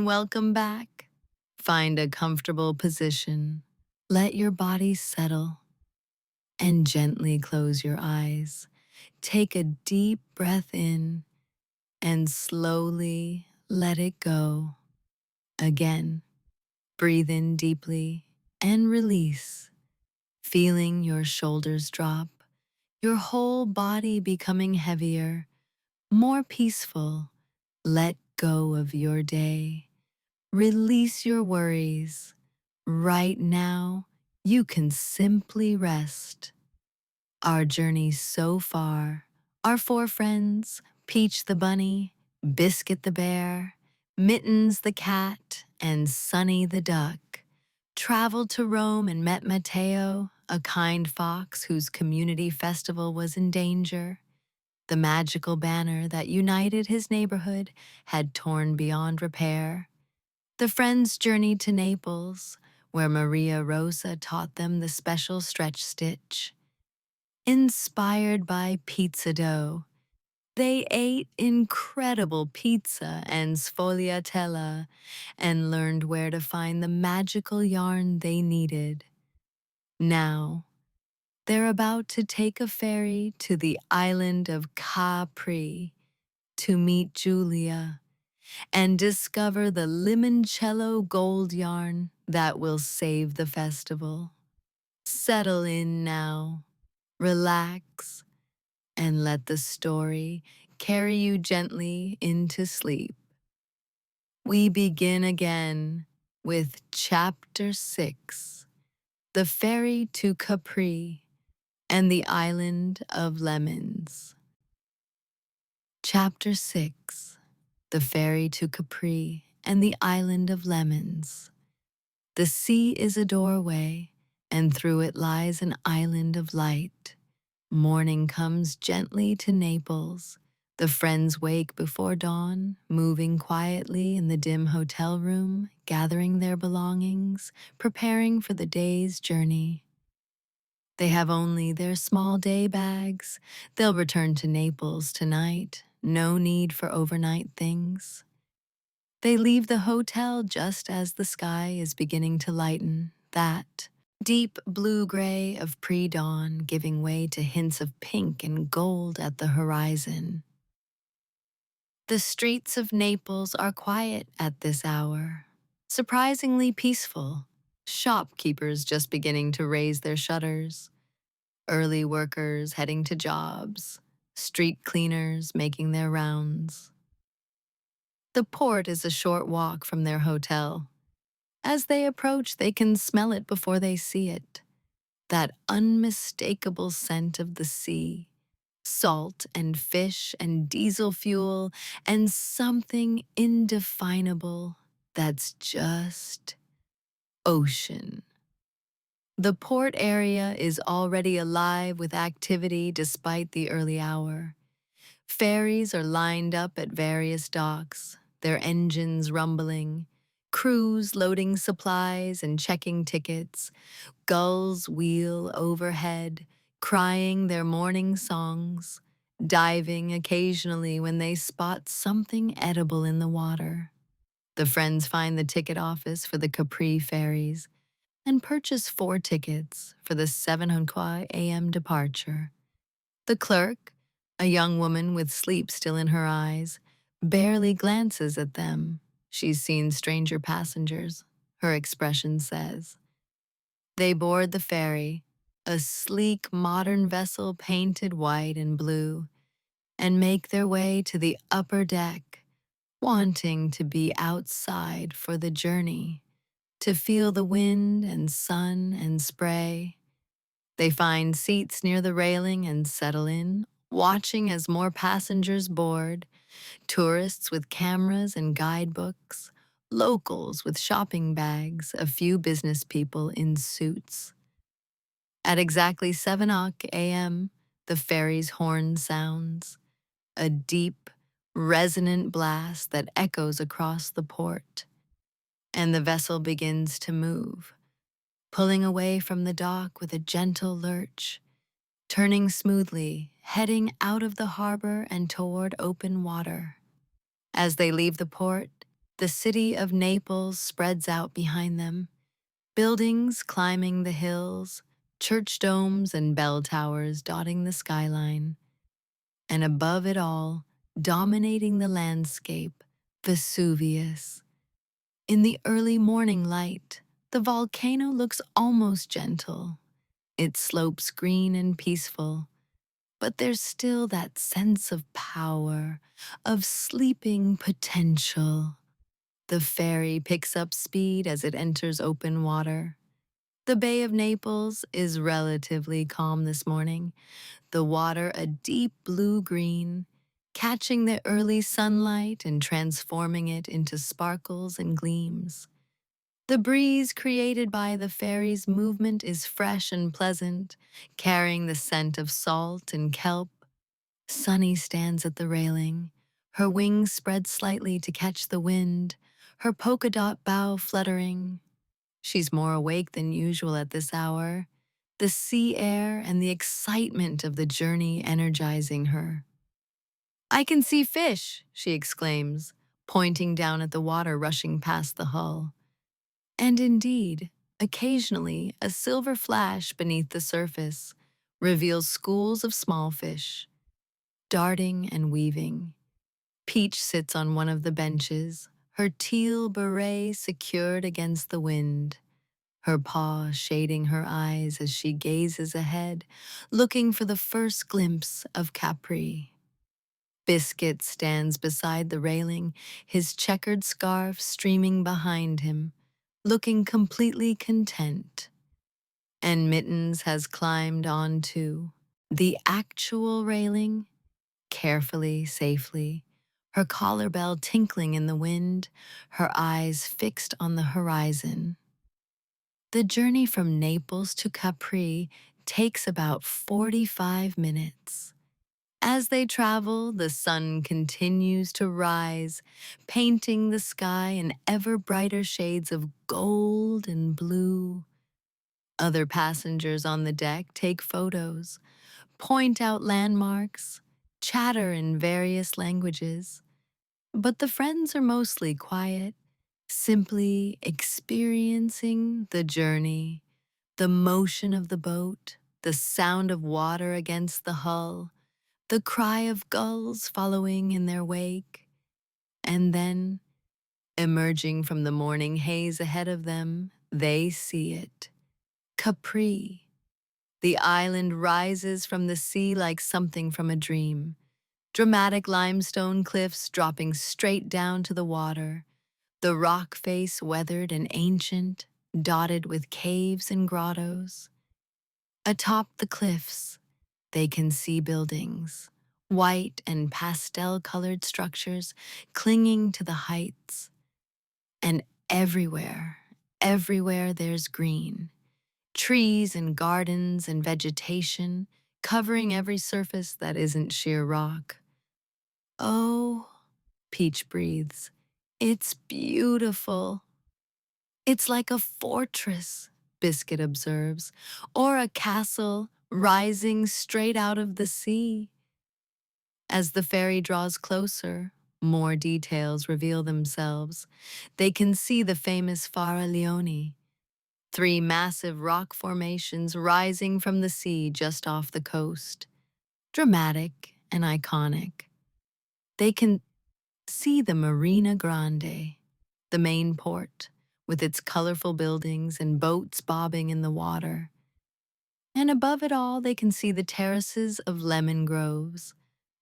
Welcome back. Find a comfortable position. Let your body settle and gently close your eyes. Take a deep breath in and slowly let it go. Again, breathe in deeply and release, feeling your shoulders drop, your whole body becoming heavier, more peaceful. Let go of your day. Release your worries. Right now, you can simply rest. Our journey so far, our four friends, Peach the bunny, Biscuit the bear, Mittens the cat, and Sunny the duck, traveled to Rome and met Matteo, a kind fox whose community festival was in danger. The magical banner that united his neighborhood had torn beyond repair. The friends journeyed to Naples, where Maria Rosa taught them the special stretch stitch. Inspired by pizza dough, they ate incredible pizza and sfogliatella and learned where to find the magical yarn they needed. Now, they're about to take a ferry to the island of Capri to meet Julia and discover the Limoncello Gold yarn that will save the festival. Settle in now, relax, and let the story carry you gently into sleep. We begin again with Chapter 6, The Ferry to Capri and the Island of Lemons. Chapter 6, The Ferry to Capri and the Island of Lemons. The sea is a doorway, and through it lies an island of light. Morning comes gently to Naples. The friends wake before dawn, moving quietly in the dim hotel room, gathering their belongings, preparing for the day's journey. They have only their small day bags. They'll return to Naples tonight. No need for overnight things. They leave the hotel just as the sky is beginning to lighten, that deep blue-gray of pre-dawn giving way to hints of pink and gold at the horizon. The streets of Naples are quiet at this hour, surprisingly peaceful. Shopkeepers just beginning to raise their shutters, early workers heading to jobs, street cleaners making their rounds. The port is a short walk from their hotel. As they approach, they can smell it before they see it. That unmistakable scent of the sea, salt and fish and diesel fuel, and something indefinable that's just ocean. The port area is already alive with activity despite the early hour. Ferries are lined up at various docks, their engines rumbling, crews loading supplies and checking tickets, gulls wheel overhead, crying their morning songs, diving occasionally when they spot something edible in the water. The friends find the ticket office for the Capri ferries and purchase 4 tickets for the 7:00 a.m. departure. The clerk, a young woman with sleep still in her eyes, barely glances at them. She's seen stranger passengers, her expression says. They board the ferry, a sleek modern vessel painted white and blue, and make their way to the upper deck, wanting to be outside for the journey, to feel the wind and sun and spray. They find seats near the railing and settle in, watching as more passengers board, tourists with cameras and guidebooks, locals with shopping bags, a few business people in suits. At exactly 7:00 a.m., the ferry's horn sounds, a deep, resonant blast that echoes across the port, and the vessel begins to move, pulling away from the dock with a gentle lurch, turning smoothly, heading out of the harbor and toward open water. As they leave the port, The city of Naples spreads out behind them, buildings climbing the hills, church domes and bell towers dotting the skyline. And above it all, dominating the landscape, Vesuvius. In the early morning light, the volcano looks almost gentle. Its slopes green and peaceful, but there's still that sense of power, of sleeping potential. The ferry picks up speed as it enters open water. The Bay of Naples is relatively calm this morning, the water a deep blue-green, catching the early sunlight and transforming it into sparkles and gleams. The breeze created by the ferry's movement is fresh and pleasant, carrying the scent of salt and kelp. Sunny stands at the railing, her wings spread slightly to catch the wind, her polka dot bow fluttering. She's more awake than usual at this hour, the sea air and the excitement of the journey energizing her. "I can see fish," she exclaims, pointing down at the water rushing past the hull. And indeed, occasionally a silver flash beneath the surface reveals schools of small fish, darting and weaving. Peach sits on one of the benches, her teal beret secured against the wind, her paw shading her eyes as she gazes ahead, looking for the first glimpse of Capri. Biscuit stands beside the railing, his checkered scarf streaming behind him, looking completely content. And Mittens has climbed onto the actual railing, carefully, safely, her collar bell tinkling in the wind, her eyes fixed on the horizon. The journey from Naples to Capri takes about 45 minutes. As they travel, the sun continues to rise, painting the sky in ever brighter shades of gold and blue. Other passengers on the deck take photos, point out landmarks, chatter in various languages. But the friends are mostly quiet, simply experiencing the journey, the motion of the boat, the sound of water against the hull, the cry of gulls following in their wake. And then, emerging from the morning haze ahead of them, they see it. Capri. The island rises from the sea like something from a dream. Dramatic limestone cliffs dropping straight down to the water, the rock face weathered and ancient, dotted with caves and grottos. Atop the cliffs, they can see buildings, white and pastel-colored structures clinging to the heights. And everywhere there's green. Trees and gardens and vegetation covering every surface that isn't sheer rock. Oh, Peach breathes. It's beautiful. It's like a fortress, Biscuit observes, or a castle rising straight out of the sea. As the ferry draws closer, more details reveal themselves. They can see the famous Fara, three massive rock formations rising from the sea just off the coast. Dramatic and iconic. They can see the Marina Grande, the main port, with its colorful buildings and boats bobbing in the water. And above it all, they can see the terraces of lemon groves,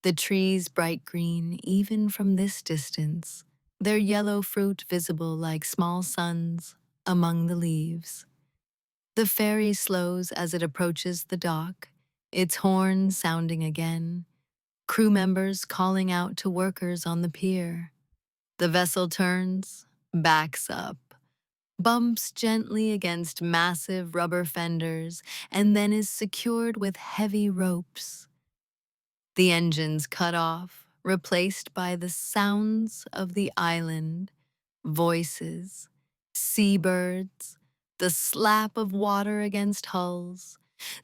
the trees bright green even from this distance, their yellow fruit visible like small suns among the leaves. The ferry slows as it approaches the dock, its horn sounding again, crew members calling out to workers on the pier. The vessel turns, backs up, bumps gently against massive rubber fenders, and then is secured with heavy ropes. The engines cut off, replaced by the sounds of the island, voices, seabirds, the slap of water against hulls,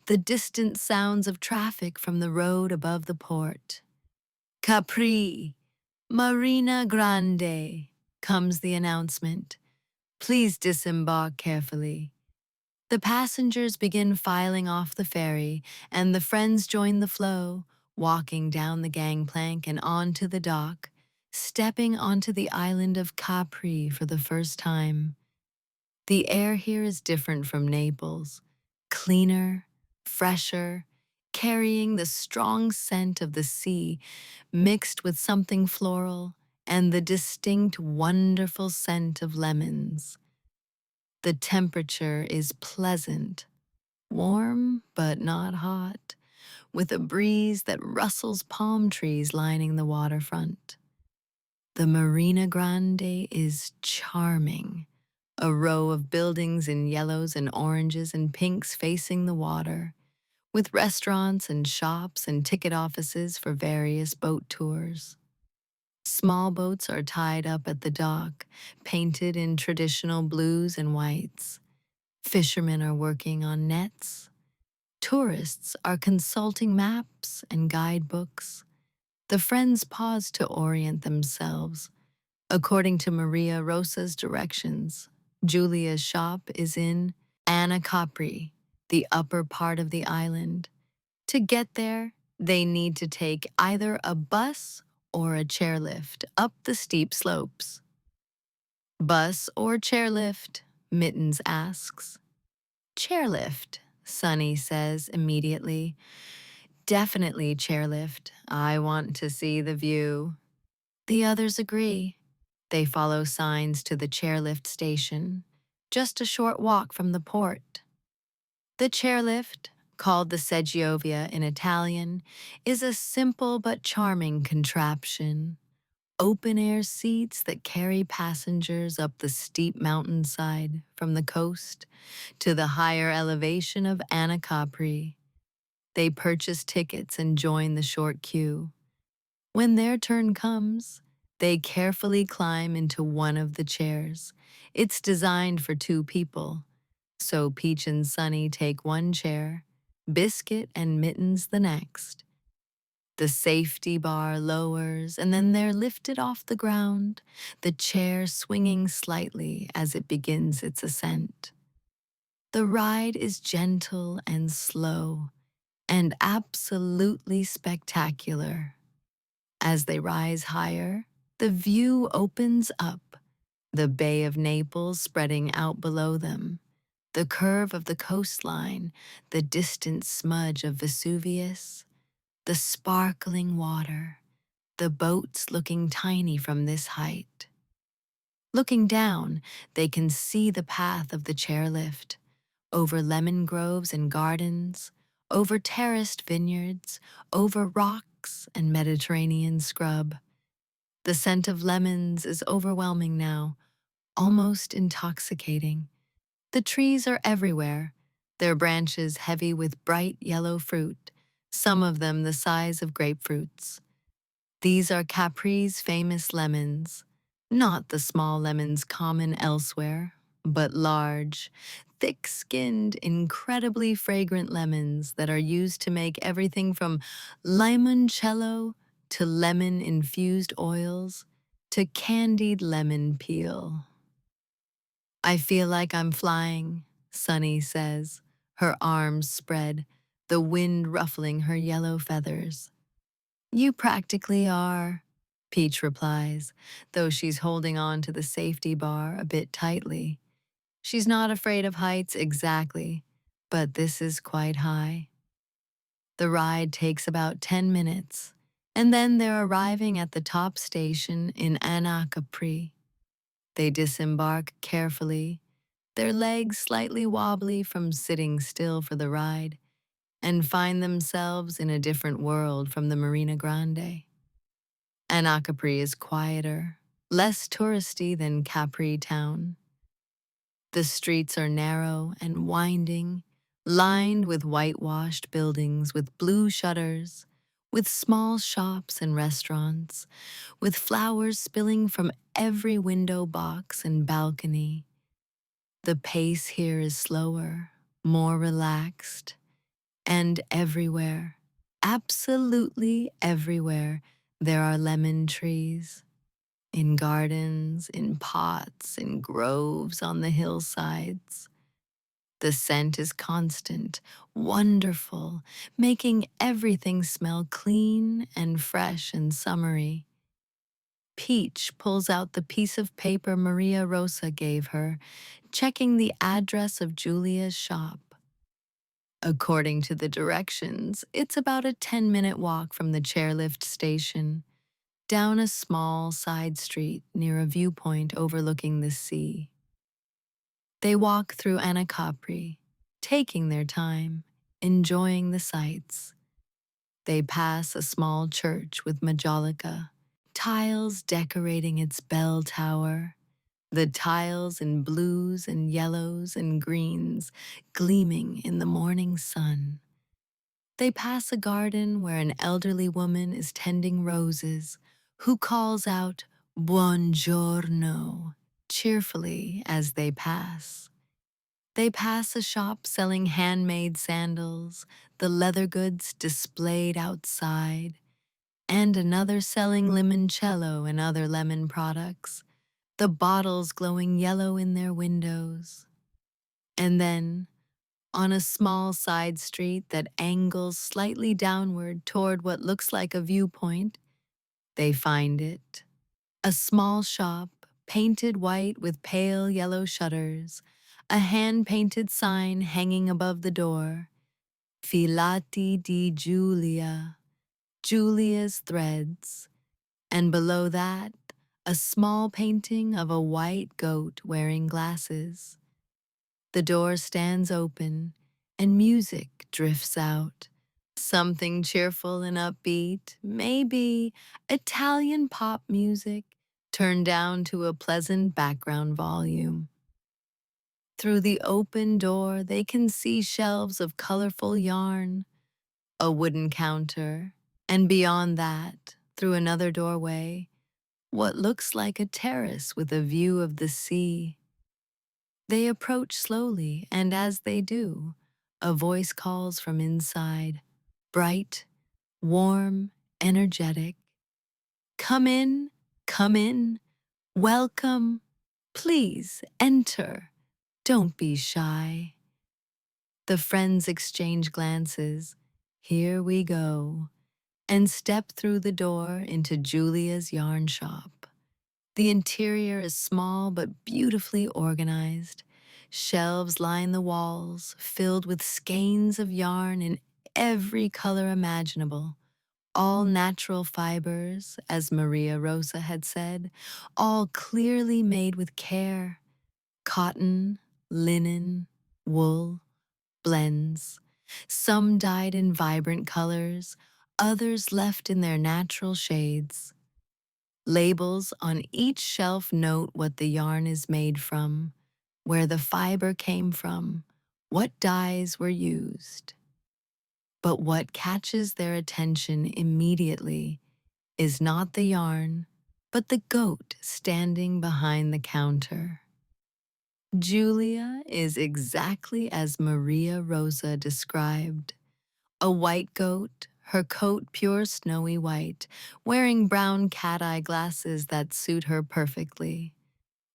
the distant sounds of traffic from the road above the port. Capri, Marina Grande, comes the announcement. Please disembark carefully. The passengers begin filing off the ferry, and the friends join the flow, walking down the gangplank and onto the dock, stepping onto the island of Capri for the first time. The air here is different from Naples, cleaner, fresher, carrying the strong scent of the sea mixed with something floral and the distinct, wonderful scent of lemons. The temperature is pleasant, warm but not hot, with a breeze that rustles palm trees lining the waterfront. The Marina Grande is charming, a row of buildings in yellows and oranges and pinks facing the water, with restaurants and shops and ticket offices for various boat tours. Small boats are tied up at the dock, painted in traditional blues and whites. Fishermen are working on nets. Tourists are consulting maps and guidebooks. The friends pause to orient themselves. According to Maria Rosa's directions, Julia's shop is in Anna Capri, the upper part of the island. To get there, they need to take either a bus or a chairlift up the steep slopes. Bus or chairlift? Mittens asks. Chairlift, Sunny says immediately. Definitely chairlift. I want to see the view. The others agree. They follow signs to the chairlift station, just a short walk from the port. The chairlift, called the Seggiovia in Italian, is a simple but charming contraption. Open-air seats that carry passengers up the steep mountainside from the coast to the higher elevation of Anna Capri. They purchase tickets and join the short queue. When their turn comes, they carefully climb into one of the chairs. It's designed for two people, so Peach and Sunny take one chair, Biscuit and Mittens the next. The safety bar lowers, and then they're lifted off the ground, the chair swinging slightly as it begins its ascent. The ride is gentle and slow, and absolutely spectacular. As they rise higher, the view opens up, the Bay of Naples spreading out below them, the curve of the coastline, the distant smudge of Vesuvius, the sparkling water, the boats looking tiny from this height. Looking down, they can see the path of the chairlift, over lemon groves and gardens, over terraced vineyards, over rocks and Mediterranean scrub. The scent of lemons is overwhelming now, almost intoxicating. The trees are everywhere, their branches heavy with bright yellow fruit, some of them the size of grapefruits. These are Capri's famous lemons, not the small lemons common elsewhere, but large, thick-skinned, incredibly fragrant lemons that are used to make everything from limoncello to lemon-infused oils to candied lemon peel. I feel like I'm flying, Sunny says, her arms spread, the wind ruffling her yellow feathers. You practically are, Peach replies, though she's holding on to the safety bar a bit tightly. She's not afraid of heights exactly, but this is quite high. The ride takes about 10 minutes, and then they're arriving at the top station in Anna Capri. They disembark carefully, their legs slightly wobbly from sitting still for the ride, and find themselves in a different world from the Marina Grande. Anna Capri is quieter, less touristy than Capri town. The streets are narrow and winding, lined with whitewashed buildings with blue shutters, with small shops and restaurants, with flowers spilling from every window box and balcony. The pace here is slower, more relaxed, and everywhere, absolutely everywhere, there are lemon trees. in gardens, in pots, in groves on the hillsides. The scent is constant, wonderful, making everything smell clean and fresh and summery. Peach pulls out the piece of paper Maria Rosa gave her, checking the address of Julia's shop. According to the directions, it's about a 10-minute walk from the chairlift station, down a small side street near a viewpoint overlooking the sea. They walk through Capri, taking their time, enjoying the sights. They pass a small church with majolica, tiles decorating its bell tower, the tiles in blues and yellows and greens gleaming in the morning sun. They pass a garden where an elderly woman is tending roses, who calls out "Buongiorno" cheerfully as they pass. They pass a shop selling handmade sandals, the leather goods displayed outside, and another selling limoncello and other lemon products, the bottles glowing yellow in their windows. And then, on a small side street that angles slightly downward toward what looks like a viewpoint, they find it. A small shop, painted white with pale yellow shutters, a hand-painted sign hanging above the door, Filati di Giulia, Julia's threads, and below that, a small painting of a white goat wearing glasses. The door stands open, and music drifts out. Something cheerful and upbeat, maybe Italian pop music, turned down to a pleasant background volume. Through the open door, they can see shelves of colorful yarn, a wooden counter, and beyond that, through another doorway, what looks like a terrace with a view of the sea. They approach slowly, and as they do, a voice calls from inside, bright, warm, energetic. Come in, come in, welcome, please enter, don't be shy. The friends exchange glances, here we go, and step through the door into Julia's yarn shop. The interior is small but beautifully organized. Shelves line the walls, filled with skeins of yarn in every color imaginable. All natural fibers, as Maria Rosa had said, all clearly made with care. Cotton, linen, wool, blends. Some dyed in vibrant colors, others left in their natural shades. Labels on each shelf note what the yarn is made from, where the fiber came from, what dyes were used. But what catches their attention immediately is not the yarn, but the goat standing behind the counter. Julia is exactly as Maria Rosa described. A white goat, her coat pure snowy white, wearing brown cat-eye glasses that suit her perfectly.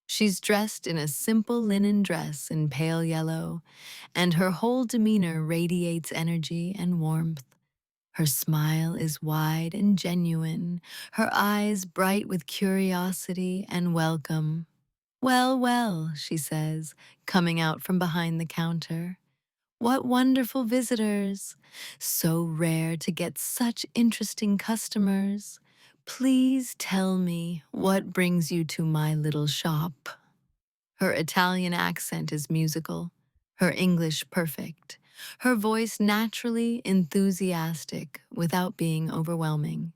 She's dressed in a simple linen dress in pale yellow, and her whole demeanor radiates energy and warmth. Her smile is wide and genuine, her eyes bright with curiosity and welcome. Well, well, she says, coming out from behind the counter. What wonderful visitors! So rare to get such interesting customers. Please tell me what brings you to my little shop. Her Italian accent is musical, her English perfect, her voice naturally enthusiastic without being overwhelming.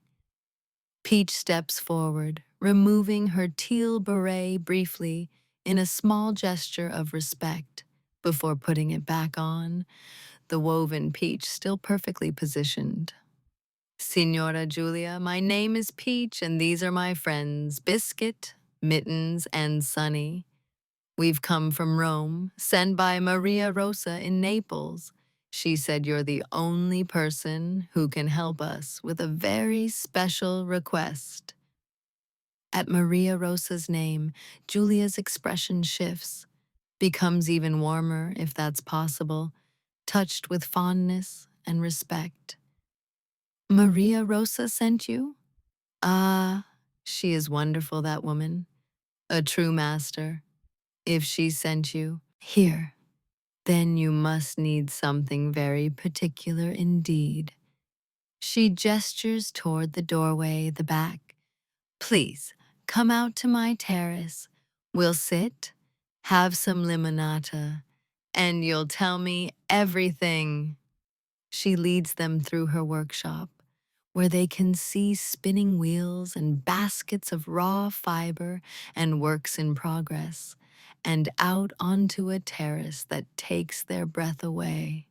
Peach steps forward, removing her teal beret briefly in a small gesture of respect before putting it back on, the woven peach still perfectly positioned. Signora Julia, my name is Peach, and these are my friends, Biscuit, Mittens, and Sunny. We've come from Rome, sent by Maria Rosa in Naples. She said you're the only person who can help us with a very special request. At Maria Rosa's name, Julia's expression shifts, becomes even warmer if that's possible, touched with fondness and respect. Maria Rosa sent you? Ah, she is wonderful, that woman. A true master. If she sent you, here, then you must need something very particular indeed. She gestures toward the doorway, the back. Please, come out to my terrace. We'll sit, have some limonata, and you'll tell me everything. She leads them through her workshop, where they can see spinning wheels and baskets of raw fiber and works in progress, and out onto a terrace that takes their breath away.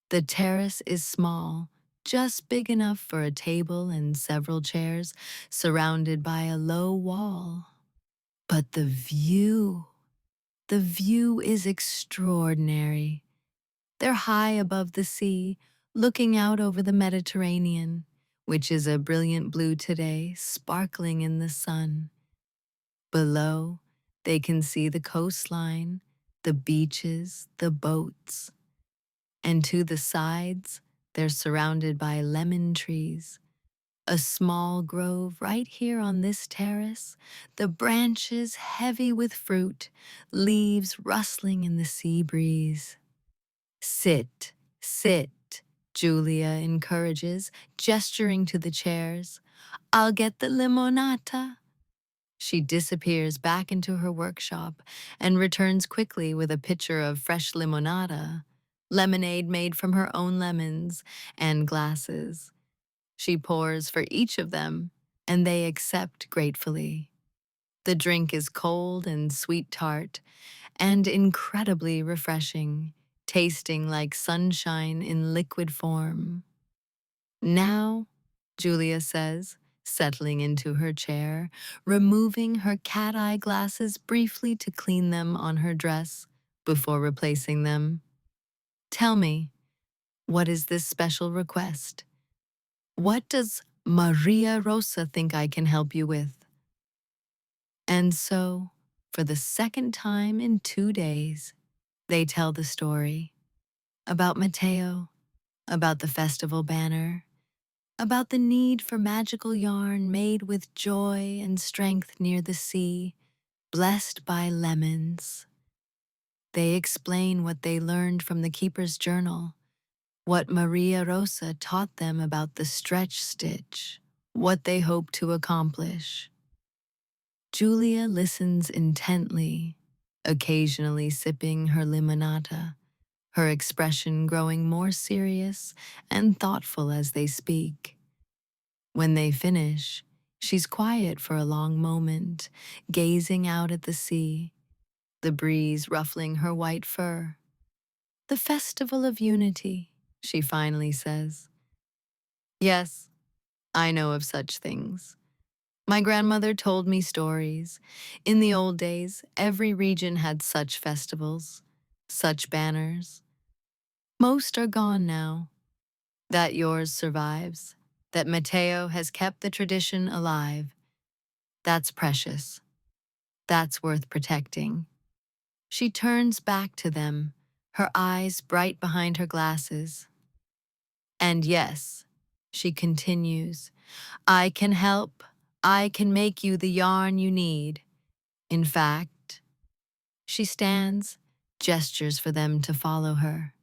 The terrace is small, just big enough for a table and several chairs, surrounded by a low wall. But the view is extraordinary. They're high above the sea, looking out over the Mediterranean, which is a brilliant blue today, sparkling in the sun. Below, they can see the coastline, the beaches, the boats. And to the sides, they're surrounded by lemon trees. A small grove right here on this terrace, the branches heavy with fruit, leaves rustling in the sea breeze. Sit, sit, Julia encourages, gesturing to the chairs. I'll get the limonata. She disappears back into her workshop and returns quickly with a pitcher of fresh limonata, lemonade made from her own lemons, and glasses. She pours for each of them, and they accept gratefully. The drink is cold and sweet tart, and incredibly refreshing, tasting like sunshine in liquid form. Now, Julia says, settling into her chair, removing her cat-eye glasses briefly to clean them on her dress before replacing them. Tell me, what is this special request? What does Maria Rosa think I can help you with? And so, for the second time in 2 days, they tell the story about Matteo, about the festival banner, about the need for magical yarn made with joy and strength near the sea, blessed by lemons. They explain what they learned from the keeper's journal, what Maria Rosa taught them about the stretch stitch, what they hope to accomplish. Julia listens intently, occasionally sipping her limonata, her expression growing more serious and thoughtful as they speak. When they finish, she's quiet for a long moment, gazing out at the sea, the breeze ruffling her white fur. The Festival of Unity, she finally says. Yes, I know of such things. My grandmother told me stories. In the old days, every region had such festivals, such banners. Most are gone now. That yours survives, that Matteo has kept the tradition alive. That's precious. That's worth protecting. She turns back to them, her eyes bright behind her glasses. And yes, she continues, I can help. I can make you the yarn you need. In fact, she stands, gestures for them to follow her.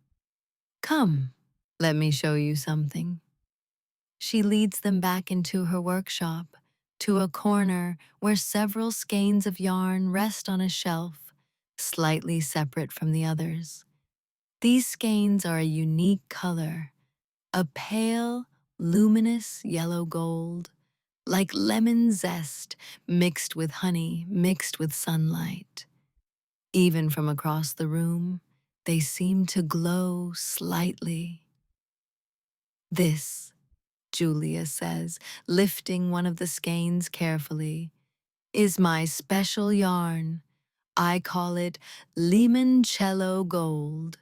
Come, let me show you something. She leads them back into her workshop, to a corner where several skeins of yarn rest on a shelf, slightly separate from the others. These skeins are a unique color, a pale, luminous yellow gold, like lemon zest mixed with honey, mixed with sunlight. Even from across the room, they seem to glow slightly. This, Julia says, lifting one of the skeins carefully, is my special yarn. I call it Limoncello Gold.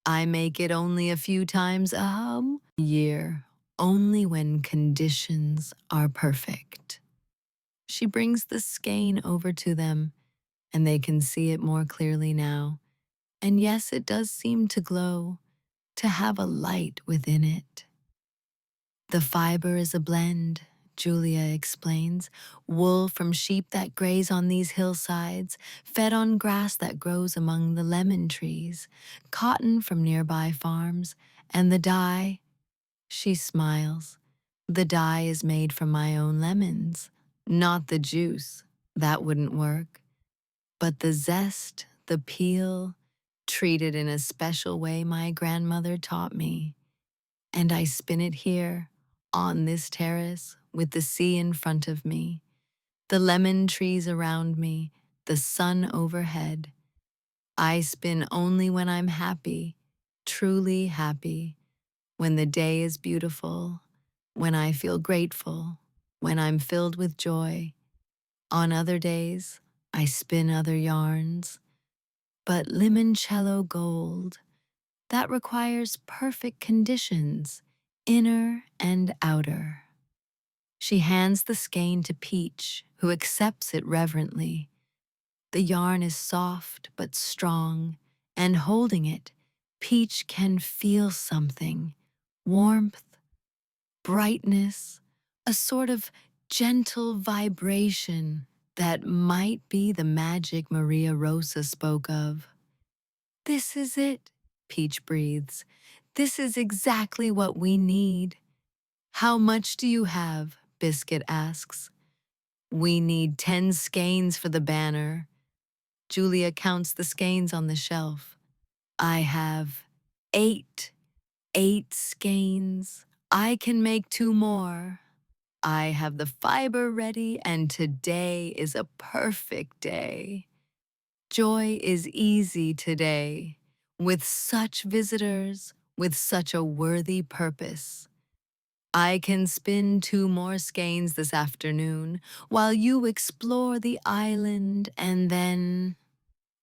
I make it only a few times a year, only when conditions are perfect. She brings the skein over to them, and they can see it more clearly now. And yes, it does seem to glow, to have a light within it. The fiber is a blend, Julia explains. Wool from sheep that graze on these hillsides, fed on grass that grows among the lemon trees, cotton from nearby farms, and the dye, she smiles. The dye is made from my own lemons, not the juice. That wouldn't work. But the zest, the peel, treated in a special way my grandmother taught me. And I spin it here, on this terrace, with the sea in front of me, the lemon trees around me, the sun overhead. I spin only when I'm happy, truly happy, when the day is beautiful, when I feel grateful, when I'm filled with joy. On other days, I spin other yarns. But limoncello gold, that requires perfect conditions, inner and outer. She hands the skein to Peach, who accepts it reverently. The yarn is soft but strong, and holding it, Peach can feel something, warmth, brightness, a sort of gentle vibration that might be the magic Maria Rosa spoke of. This is it, Peach breathes. This is exactly what we need. How much do you have? Biscuit asks. We need 10 skeins for the banner. Julia counts the skeins on the shelf. I have 8. 8 skeins. I can make 2 more. I have the fiber ready, and today is a perfect day. Joy is easy today, with such visitors, with such a worthy purpose. I can spin 2 more skeins this afternoon while you explore the island, and then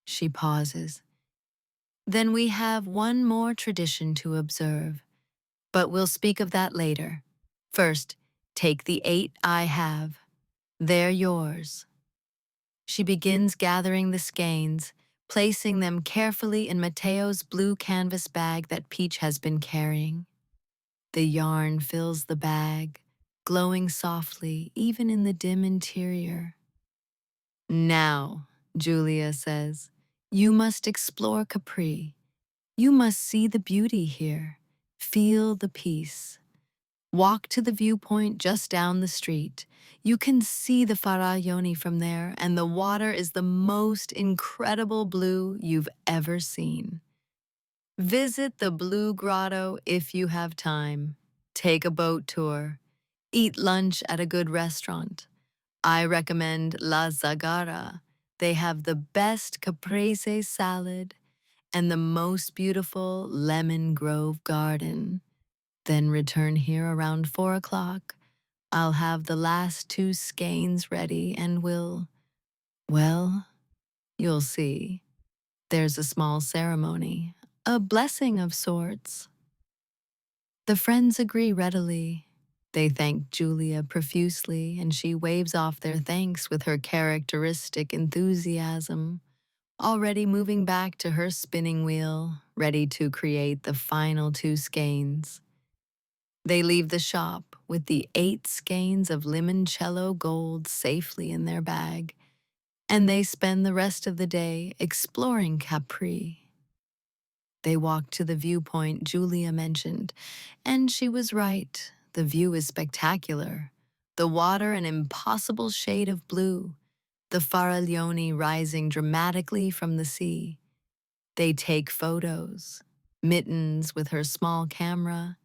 she pauses. Then we have one more tradition to observe, but we'll speak of that later. First, take the 8 I have. They're yours. She begins gathering the skeins, placing them carefully in Mateo's blue canvas bag that Peach has been carrying. The yarn fills the bag, glowing softly even in the dim interior. Now, Julia says, you must explore Capri. You must see the beauty here, feel the peace. Walk to the viewpoint just down the street. You can see the Faraglioni from there, and the water is the most incredible blue you've ever seen. Visit the Blue Grotto if you have time. Take a boat tour. Eat lunch at a good restaurant. I recommend La Zagara. They have the best caprese salad and the most beautiful lemon grove garden. Then return here around 4 o'clock. I'll have the last 2 skeins ready and well, you'll see. There's a small ceremony, a blessing of sorts. The friends agree readily. They thank Julia profusely, and she waves off their thanks with her characteristic enthusiasm, already moving back to her spinning wheel, ready to create the final 2 skeins. They leave the shop with the 8 skeins of limoncello gold safely in their bag, and they spend the rest of the day exploring Capri. They walk to the viewpoint Julia mentioned, and she was right. The view is spectacular. The water an impossible shade of blue, the Faraglioni rising dramatically from the sea. They take photos, Mittens with her small camera.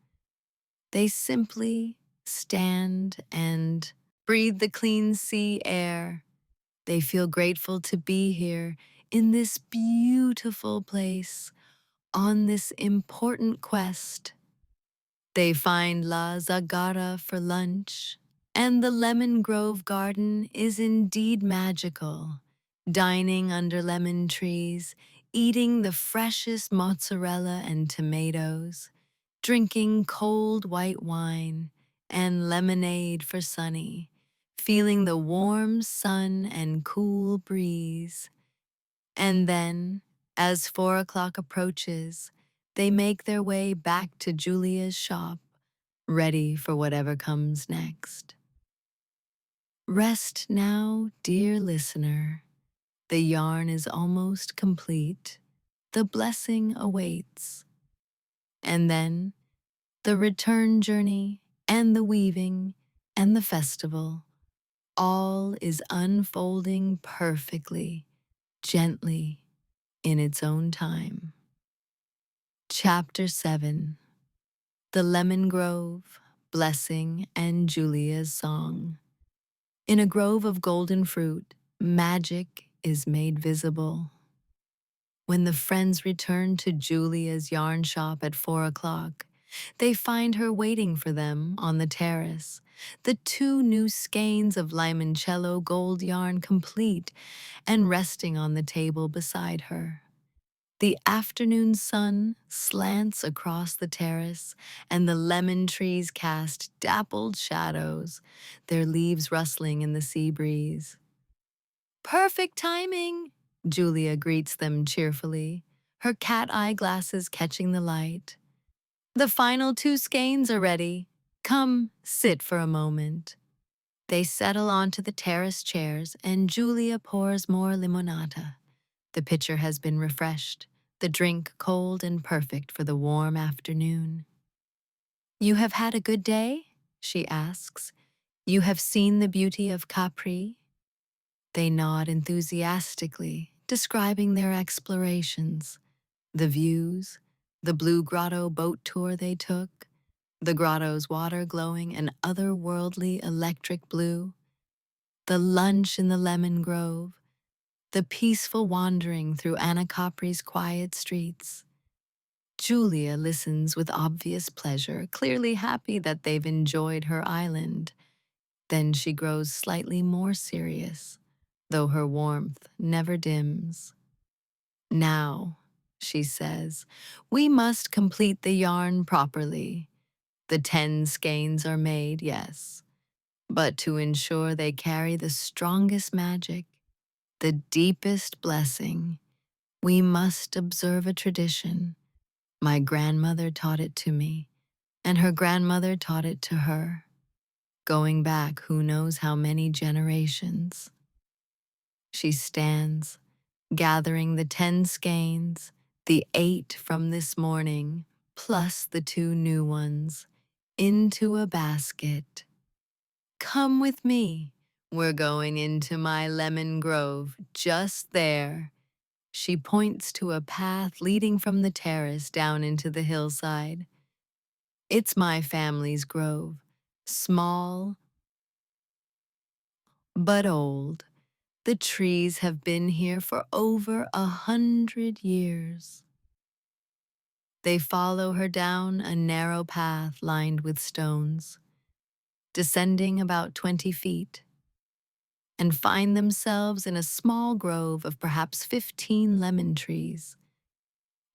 They simply stand and breathe the clean sea air. They feel grateful to be here in this beautiful place, on this important quest. They find La Zagara for lunch, and the Lemon Grove Garden is indeed magical. Dining under lemon trees, eating the freshest mozzarella and tomatoes, drinking cold white wine and lemonade for Sunny, feeling the warm sun and cool breeze. And then, as 4 o'clock approaches, they make their way back to Julia's shop, ready for whatever comes next. Rest now, dear listener. The yarn is almost complete. The blessing awaits. And then, the return journey and the weaving and the festival, all is unfolding perfectly, gently, in its own time. Chapter 7. The Lemon Grove, Blessing, and Julia's Song. In a grove of golden fruit, magic is made visible. When the friends return to Julia's yarn shop at 4 o'clock, they find her waiting for them on the terrace, the 2 new skeins of Limoncello Gold yarn complete and resting on the table beside her. The afternoon sun slants across the terrace, and the lemon trees cast dappled shadows, their leaves rustling in the sea breeze. Perfect timing, Julia greets them cheerfully, her cat-eye glasses catching the light. The final 2 skeins are ready. Come, sit for a moment. They settle onto the terrace chairs, and Julia pours more limonata. The pitcher has been refreshed, the drink cold and perfect for the warm afternoon. You have had a good day? She asks. You have seen the beauty of Capri? They nod enthusiastically, describing their explorations, the views, the blue grotto boat tour they took, the grotto's water glowing an otherworldly electric blue, the lunch in the lemon grove, the peaceful wandering through Anna Capri's quiet streets. Julia listens with obvious pleasure, clearly happy that they've enjoyed her island. Then she grows slightly more serious, though her warmth never dims. Now, she says, we must complete the yarn properly. The 10 skeins are made, yes, but to ensure they carry the strongest magic, the deepest blessing, we must observe a tradition. My grandmother taught it to me, and her grandmother taught it to her, going back who knows how many generations. She stands, gathering the 10 skeins, the 8 from this morning, plus the 2 new ones, into a basket. Come with me. We're going into my lemon grove, just there. She points to a path leading from the terrace down into the hillside. It's my family's grove, small but old. The trees have been here for over 100 years. They follow her down a narrow path lined with stones, descending about 20 feet, and find themselves in a small grove of perhaps 15 lemon trees.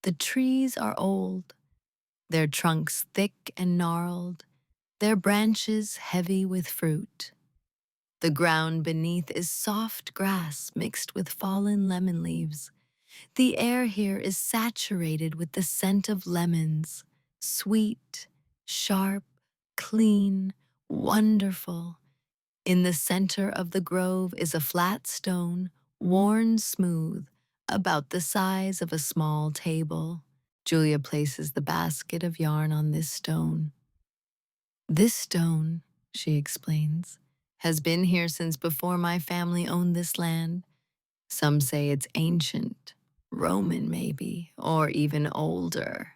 The trees are old, their trunks thick and gnarled, their branches heavy with fruit. The ground beneath is soft grass mixed with fallen lemon leaves. The air here is saturated with the scent of lemons, sweet, sharp, clean, wonderful. In the center of the grove is a flat stone, worn smooth, about the size of a small table. Julia places the basket of yarn on this stone. This stone, she explains, has been here since before my family owned this land. Some say it's ancient, Roman maybe, or even older.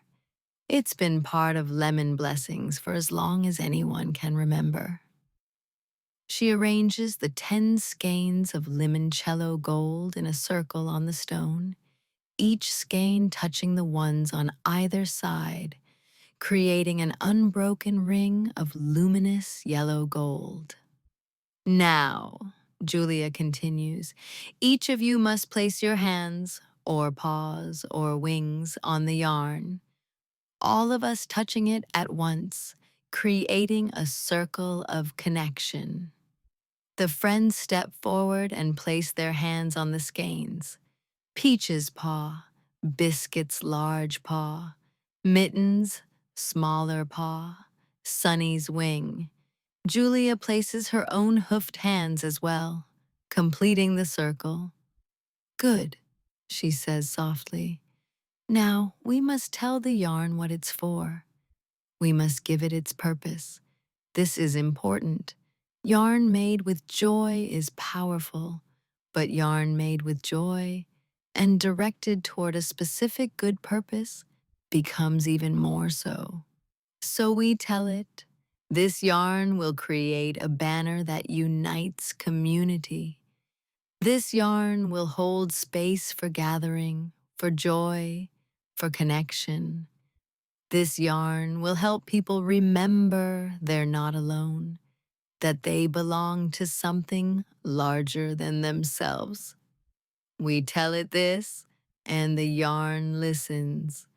It's been part of lemon blessings for as long as anyone can remember. She arranges the 10 skeins of limoncello gold in a circle on the stone, each skein touching the ones on either side, creating an unbroken ring of luminous yellow gold. Now, Julia continues, each of you must place your hands, or paws, or wings on the yarn, all of us touching it at once, creating a circle of connection. The friends step forward and place their hands on the skeins. Peach's paw, Biscuit's large paw, Mittens' smaller paw, Sunny's wing. Julia places her own hoofed hands as well, completing the circle. Good, she says softly. Now we must tell the yarn what it's for. We must give it its purpose. This is important. Yarn made with joy is powerful, but yarn made with joy and directed toward a specific good purpose becomes even more so. So we tell it, this yarn will create a banner that unites community. This yarn will hold space for gathering, for joy, for connection. This yarn will help people remember they're not alone, that they belong to something larger than themselves. We tell it this, and the yarn listens.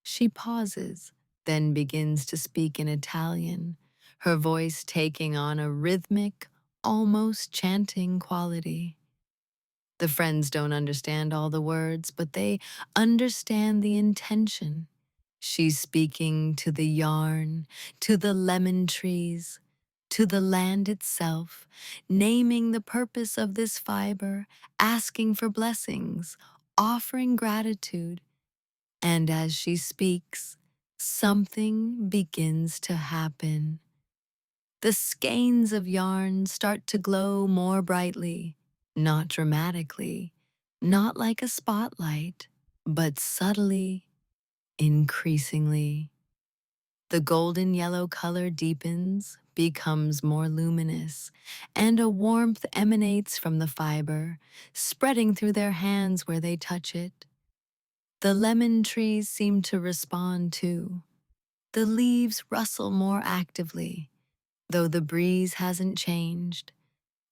She pauses, then begins to speak in Italian, her voice taking on a rhythmic, almost chanting quality. The friends don't understand all the words, but they understand the intention. She's speaking to the yarn, to the lemon trees, to the land itself, naming the purpose of this fiber, asking for blessings, offering gratitude. And as she speaks, something begins to happen. The skeins of yarn start to glow more brightly, not dramatically, not like a spotlight, but subtly, increasingly. The golden yellow color deepens, becomes more luminous, and a warmth emanates from the fiber, spreading through their hands where they touch it. The lemon trees seem to respond too. The leaves rustle more actively, though the breeze hasn't changed.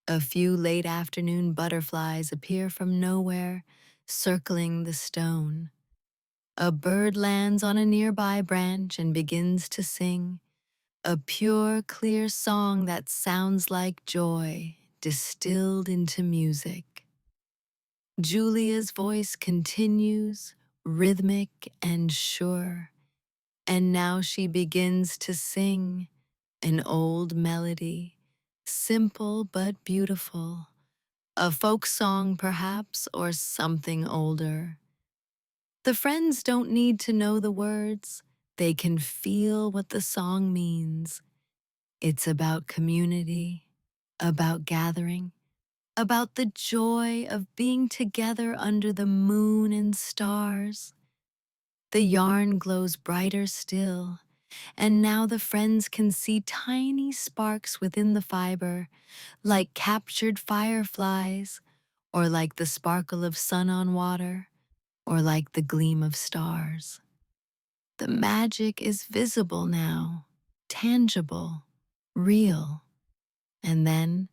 A few late afternoon butterflies appear from nowhere, circling the stone. A bird lands on a nearby branch and begins to sing, a pure, clear song that sounds like joy distilled into music. Julia's voice continues, rhythmic and sure, and now she begins to sing an old melody, simple but beautiful, a folk song perhaps, or something older. The friends don't need to know the words. They can feel what the song means. It's about community, about gathering, about the joy of being together under the moon and stars. The yarn glows brighter still, and now the friends can see tiny sparks within the fiber, like captured fireflies, or like the sparkle of sun on water, or like the gleam of stars. The magic is visible now, tangible, real. And then,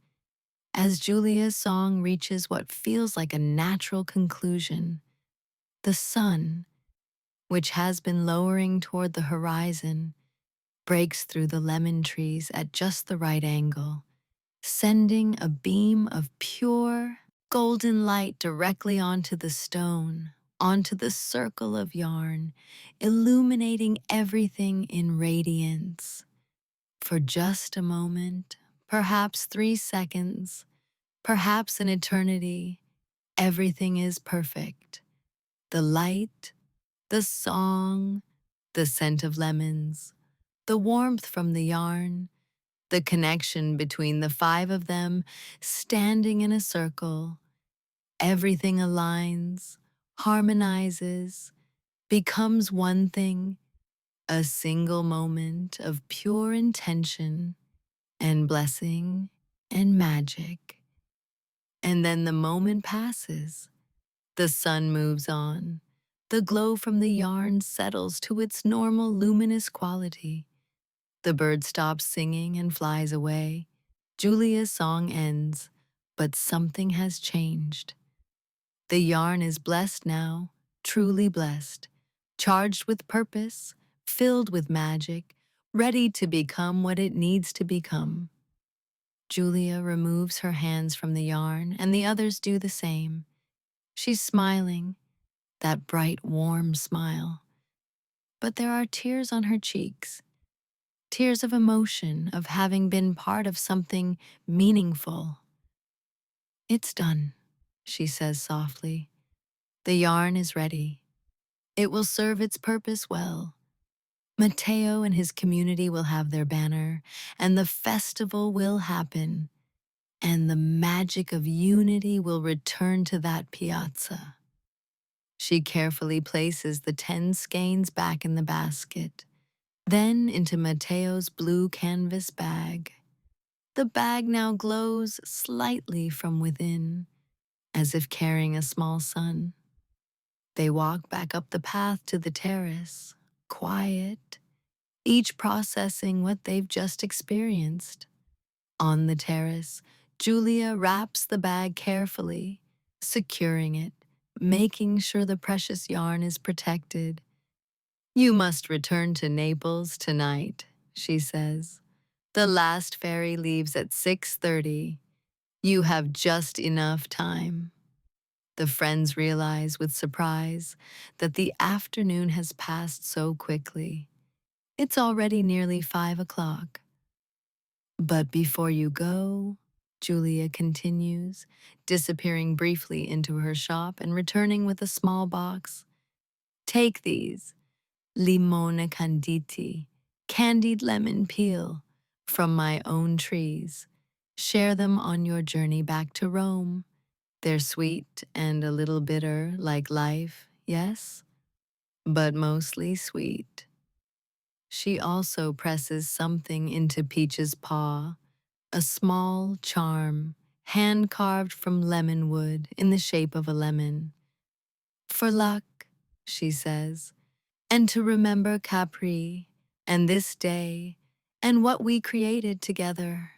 as Julia's song reaches what feels like a natural conclusion, the sun, which has been lowering toward the horizon, breaks through the lemon trees at just the right angle, sending a beam of pure, golden light directly onto the stone, onto the circle of yarn, illuminating everything in radiance. For just a moment, perhaps 3 seconds, perhaps an eternity, everything is perfect. The light, the song, the scent of lemons, the warmth from the yarn, the connection between the five of them standing in a circle. Everything aligns, harmonizes, becomes one thing, a single moment of pure intention and blessing and magic. And then the moment passes. The sun moves on. The glow from the yarn settles to its normal luminous quality. The bird stops singing and flies away. Julia's song ends, but something has changed. The yarn is blessed now, truly blessed, charged with purpose, filled with magic, ready to become what it needs to become. Julia removes her hands from the yarn, and the others do the same. She's smiling, that bright, warm smile. But there are tears on her cheeks, tears of emotion, of having been part of something meaningful. "It's done," she says softly. "The yarn is ready. It will serve its purpose well. Matteo and his community will have their banner, and the festival will happen, and the magic of unity will return to that piazza." She carefully places the 10 skeins back in the basket, then into Matteo's blue canvas bag. The bag now glows slightly from within, as if carrying a small sun. They walk back up the path to the terrace, quiet, each processing what they've just experienced. On the terrace, Julia wraps the bag carefully, securing it, making sure the precious yarn is protected. "You must return to Naples tonight," she says. "The last ferry leaves at 6:30. You have just enough time." The friends realize with surprise that the afternoon has passed so quickly. It's already nearly 5 o'clock. "But before you go," Julia continues, disappearing briefly into her shop and returning with a small box, "take these, limone canditi, candied lemon peel, from my own trees. Share them on your journey back to Rome. They're sweet and a little bitter, like life, yes? But mostly sweet." She also presses something into Peach's paw, a small charm, hand-carved from lemon wood in the shape of a lemon. "For luck," she says, "and to remember Capri, and this day, and what we created together."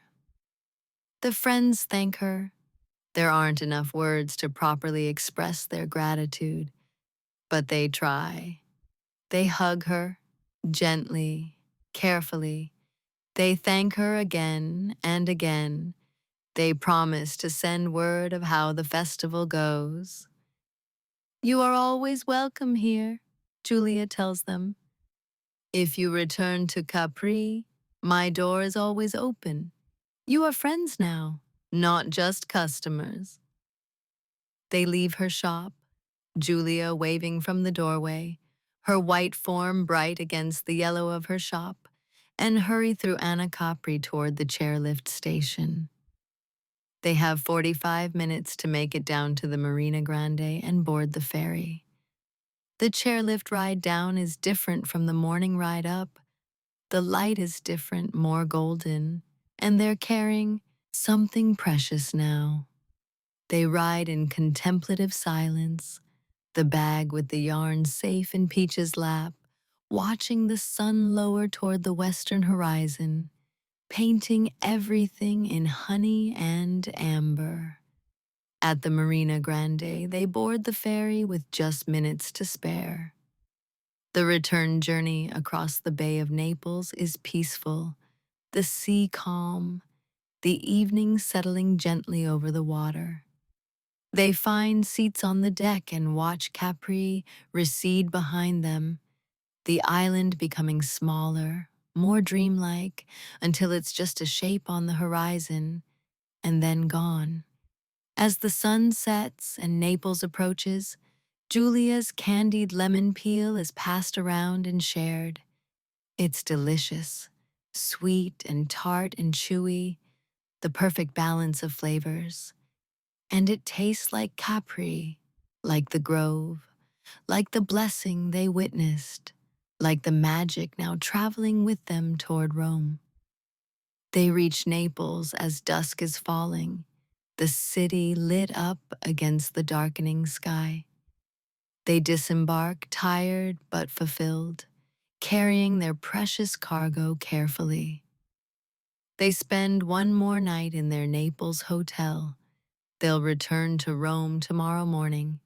The friends thank her. There aren't enough words to properly express their gratitude, but they try. They hug her, gently, carefully. They thank her again and again. They promise to send word of how the festival goes. "You are always welcome here," Julia tells them. "If you return to Capri, my door is always open. You are friends now, not just customers." They leave her shop, Julia waving from the doorway, her white form bright against the yellow of her shop, and hurry through Anna Capri toward the chairlift station. They have 45 minutes to make it down to the Marina Grande and board the ferry. The chairlift ride down is different from the morning ride up. The light is different, more golden, and they're carrying something precious now. They ride in contemplative silence, the bag with the yarn safe in Peach's lap, watching the sun lower toward the western horizon, painting everything in honey and amber. At the Marina Grande, they board the ferry with just minutes to spare. The return journey across the Bay of Naples is peaceful, the sea calm, the evening settling gently over the water. They find seats on the deck and watch Capri recede behind them, the island becoming smaller, more dreamlike, until it's just a shape on the horizon, and then gone. As the sun sets and Naples approaches, Julia's candied lemon peel is passed around and shared. It's delicious, sweet and tart and chewy, the perfect balance of flavors. And it tastes like Capri, like the grove, like the blessing they witnessed, like the magic now traveling with them toward Rome. They reach Naples as dusk is falling, the city lit up against the darkening sky. They disembark tired but fulfilled, carrying their precious cargo carefully. They spend one more night in their Naples hotel. They'll return to Rome tomorrow morning.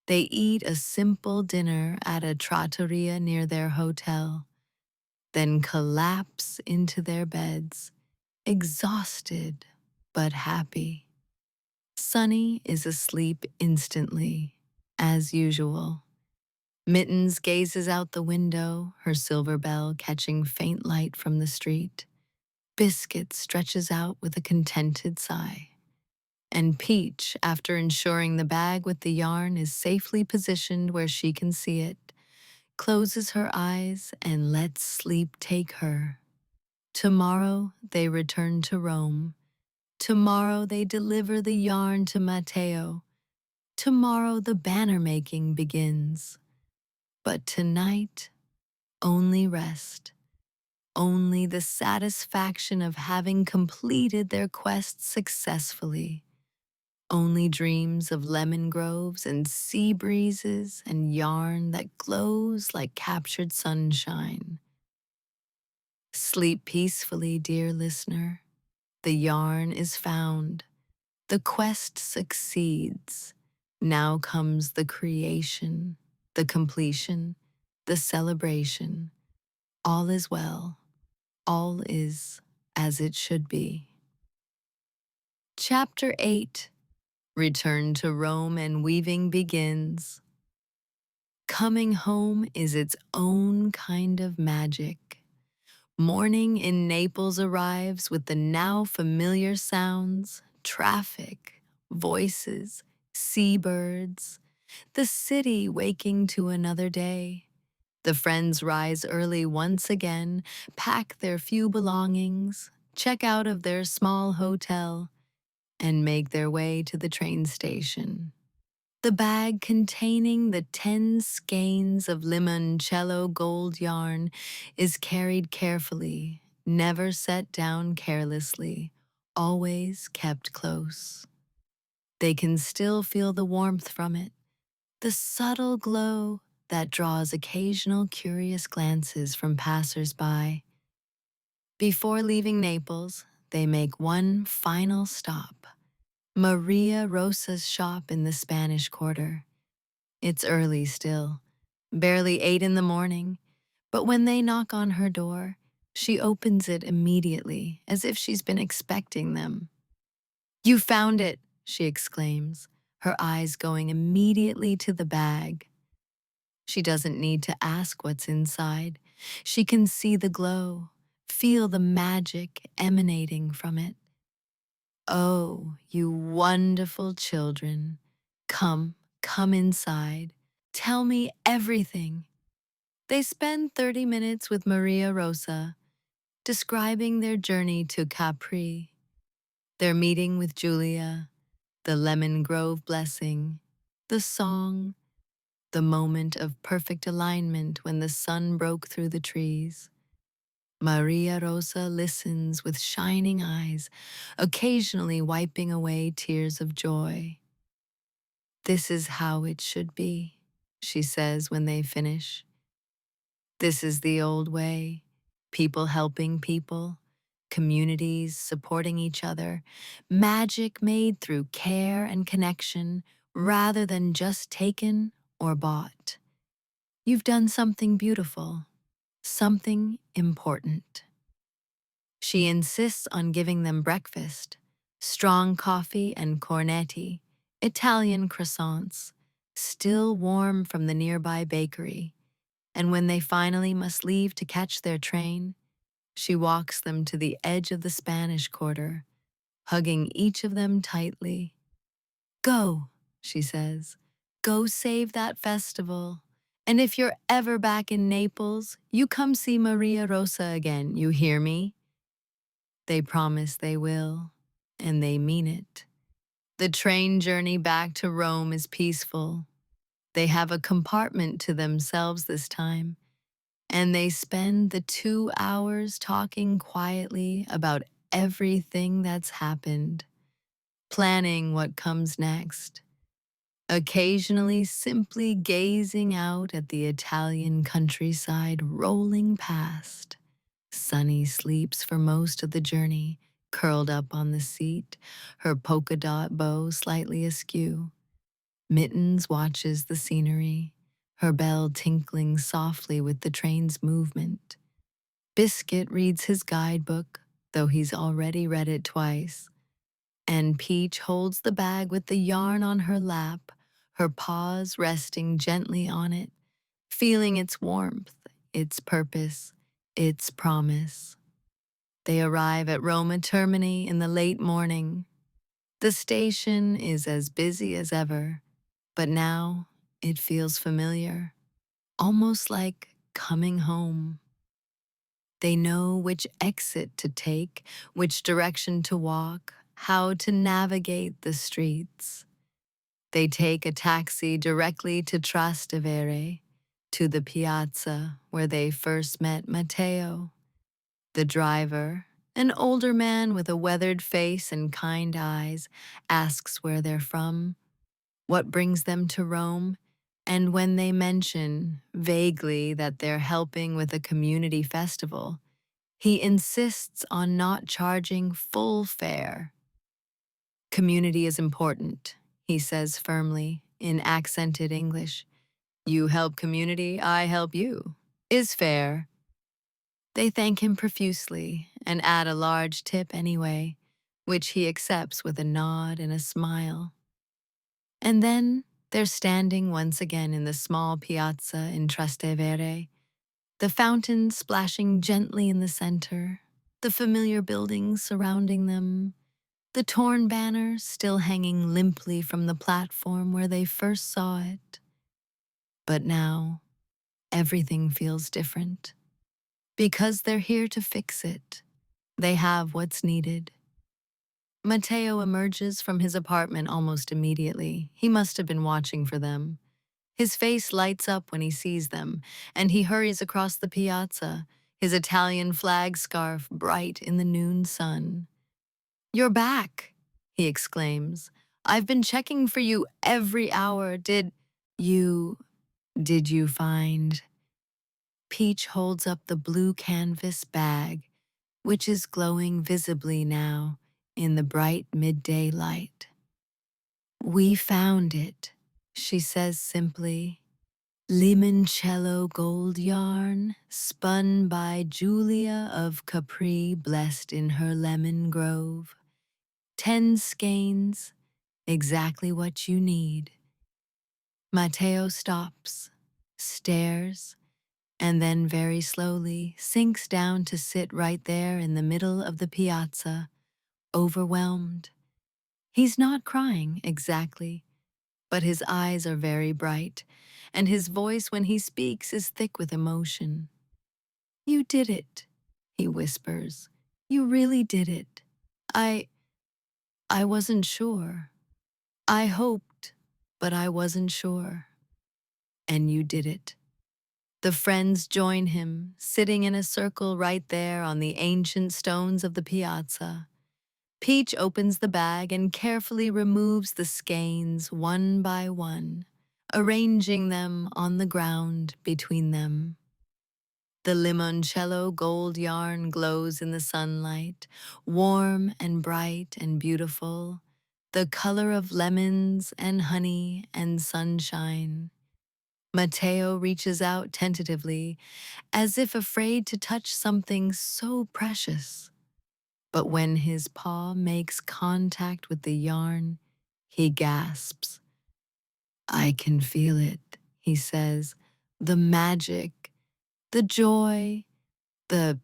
They eat a simple dinner at a trattoria near their hotel, then collapse into their beds, exhausted but happy. Sunny is asleep instantly, as usual. Mittens gazes out the window, her silver bell catching faint light from the street. Biscuit stretches out with a contented sigh. And Peach, after ensuring the bag with the yarn is safely positioned where she can see it, closes her eyes and lets sleep take her. Tomorrow they return to Rome. Tomorrow they deliver the yarn to Matteo. Tomorrow the banner making begins. But tonight, only rest. Only the satisfaction of having completed their quest successfully. Only dreams of lemon groves and sea breezes and yarn that glows like captured sunshine. Sleep peacefully, dear listener. The yarn is found. The quest succeeds. Now comes the creation, the completion, the celebration. All is well. All is as it should be. Chapter 8. Return to Rome and weaving begins. Coming home is its own kind of magic. Morning in Naples arrives with the now familiar sounds, traffic, voices, seabirds, the city waking to another day. The friends rise early once again, pack their few belongings, check out of their small hotel, and make their way to the train station. The bag containing the 10 skeins of Limoncello Gold yarn is carried carefully, never set down carelessly, always kept close. They can still feel the warmth from it, the subtle glow that draws occasional curious glances from passers-by. Before leaving Naples, they make one final stop, Maria Rosa's shop in the Spanish Quarter. It's early still, barely 8 in the morning, but when they knock on her door, she opens it immediately, as if she's been expecting them. "You found it," she exclaims, her eyes going immediately to the bag. She doesn't need to ask what's inside. She can see the glow, feel the magic emanating from it. "Oh, you wonderful children. Come inside. Tell me everything." They spend 30 minutes with Maria Rosa, describing their journey to Capri, their meeting with Julia, the lemon grove blessing, the song, the moment of perfect alignment when the sun broke through the trees. Maria Rosa listens with shining eyes, occasionally wiping away tears of joy. "This is how it should be," she says when they finish. "This is the old way, people helping people, communities supporting each other, magic made through care and connection rather than just taken or bought. You've done something beautiful, something important." She insists on giving them breakfast, strong coffee and cornetti, Italian croissants, still warm from the nearby bakery. And when they finally must leave to catch their train, she walks them to the edge of the Spanish Quarter, hugging each of them tightly. "Go," she says, "go save that festival. And if you're ever back in Naples, you come see Maria Rosa again, you hear me?" They promise they will, and they mean it. The train journey back to Rome is peaceful. They have a compartment to themselves this time, and they spend the 2 hours talking quietly about everything that's happened, planning what comes next, occasionally simply gazing out at the Italian countryside rolling past. Sunny sleeps for most of the journey, curled up on the seat, her polka dot bow slightly askew. Mittens watches the scenery, her bell tinkling softly with the train's movement. Biscuit reads his guidebook, though he's already read it twice. And Peach holds the bag with the yarn on her lap, her paws resting gently on it, feeling its warmth, its purpose, its promise. They arrive at Roma Termini in the late morning. The station is as busy as ever, but now it feels familiar, almost like coming home. They know which exit to take, which direction to walk, how to navigate the streets. They take a taxi directly to Trastevere, to the piazza where they first met Matteo. The driver, an older man with a weathered face and kind eyes, asks where they're from, what brings them to Rome, and when they mention, vaguely, that they're helping with a community festival, he insists on not charging full fare. Community is important, he says firmly, in accented English. You help community, I help you. Is fair. They thank him profusely and add a large tip anyway, which he accepts with a nod and a smile. And then they're standing once again in the small piazza in Trastevere, the fountain splashing gently in the center, the familiar buildings surrounding them, the torn banner still hanging limply from the platform where they first saw it. But now, everything feels different. Because they're here to fix it, they have what's needed. Matteo emerges from his apartment almost immediately. He must have been watching for them. His face lights up when he sees them, and he hurries across the piazza, his Italian flag scarf bright in the noon sun. "You're back," he exclaims. "I've been checking for you every hour. You, did you find?" Peach holds up the blue canvas bag, which is glowing visibly now in the bright midday light. "We found it," she says simply. "Limoncello Gold yarn, spun by Julia of Capri, blessed in her lemon grove. 10 skeins, exactly what you need." Matteo stops, stares, and then very slowly sinks down to sit right there in the middle of the piazza, overwhelmed. He's not crying, exactly, but his eyes are very bright, and his voice when he speaks is thick with emotion. "You did it," he whispers. "You really did it. I... I wasn't sure. I hoped, but I wasn't sure. And you did it." The friends join him, sitting in a circle right there on the ancient stones of the piazza. Peach opens the bag and carefully removes the skeins one by one, arranging them on the ground between them. The limoncello gold yarn glows in the sunlight, warm and bright and beautiful, the color of lemons and honey and sunshine. Matteo reaches out tentatively, as if afraid to touch something so precious. But when his paw makes contact with the yarn, he gasps. "I can feel it," he says. "The magic, the joy, the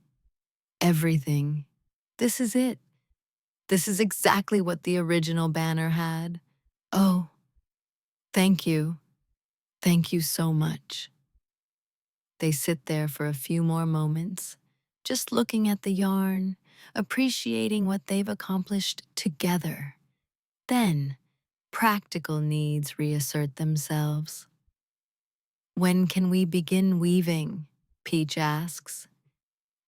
everything. This is it. This is exactly what the original banner had. Oh, thank you. Thank you so much." They sit there for a few more moments, just looking at the yarn, appreciating what they've accomplished together. Then, practical needs reassert themselves. "When can we begin weaving?" Peach asks.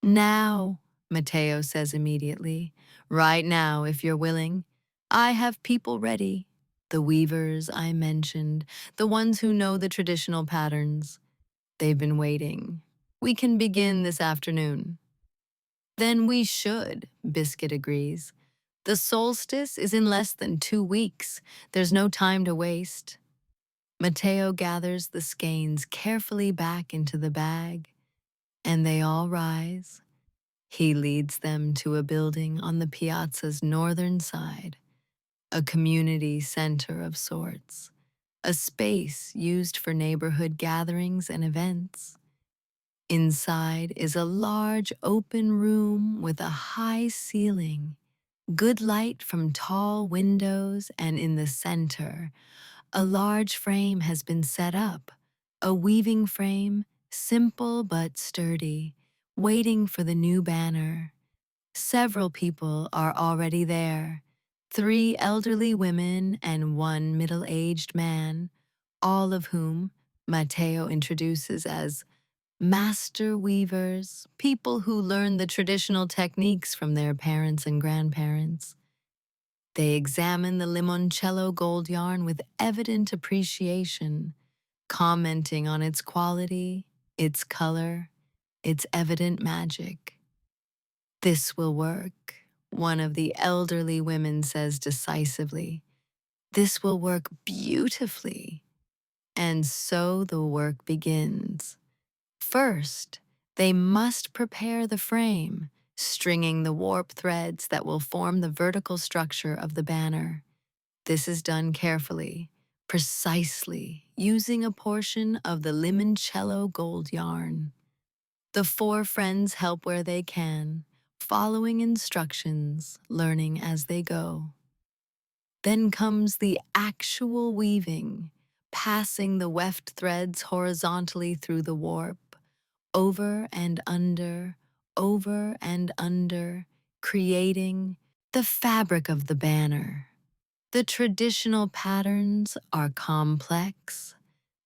"Now," Matteo says immediately. "Right now, if you're willing. I have people ready. The weavers I mentioned, the ones who know the traditional patterns. They've been waiting. We can begin this afternoon." "Then we should," Biscuit agrees. "The solstice is in less than 2 weeks. There's no time to waste." Matteo gathers the skeins carefully back into the bag, and they all rise. He leads them to a building on the piazza's northern side, a community center of sorts, a space used for neighborhood gatherings and events. Inside is a large open room with a high ceiling, good light from tall windows, and in the center, a large frame has been set up, a weaving frame, simple but sturdy, waiting for the new banner. Several people are already there, 3 elderly women and 1 middle-aged man, all of whom Matteo introduces as master weavers, people who learn the traditional techniques from their parents and grandparents. They examine the Limoncello Gold yarn with evident appreciation, commenting on its quality, its color, its evident magic. "This will work," one of the elderly women says decisively. "This will work beautifully." And so the work begins. First, they must prepare the frame, stringing the warp threads that will form the vertical structure of the banner. This is done carefully, precisely, using a portion of the limoncello gold yarn. The 4 friends help where they can, following instructions, learning as they go. Then comes the actual weaving, passing the weft threads horizontally through the warp, over and under, creating the fabric of the banner. The traditional patterns are complex,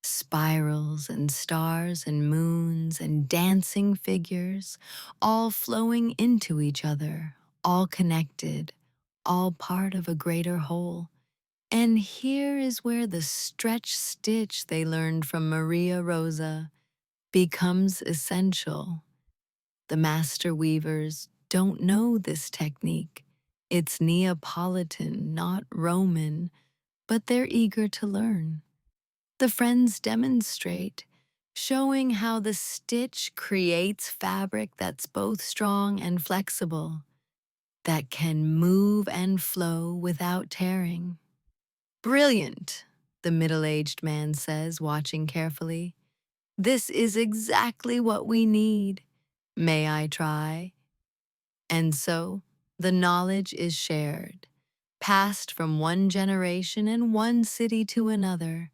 spirals and stars and moons and dancing figures, all flowing into each other, all connected, all part of a greater whole. And here is where the stretch stitch they learned from Maria Rosa becomes essential. The master weavers don't know this technique. It's Neapolitan, not Roman, but they're eager to learn. The friends demonstrate, showing how the stitch creates fabric that's both strong and flexible, that can move and flow without tearing. "Brilliant," the middle-aged man says, watching carefully. "This is exactly what we need. May I try?" And so, the knowledge is shared, passed from one generation and one city to another,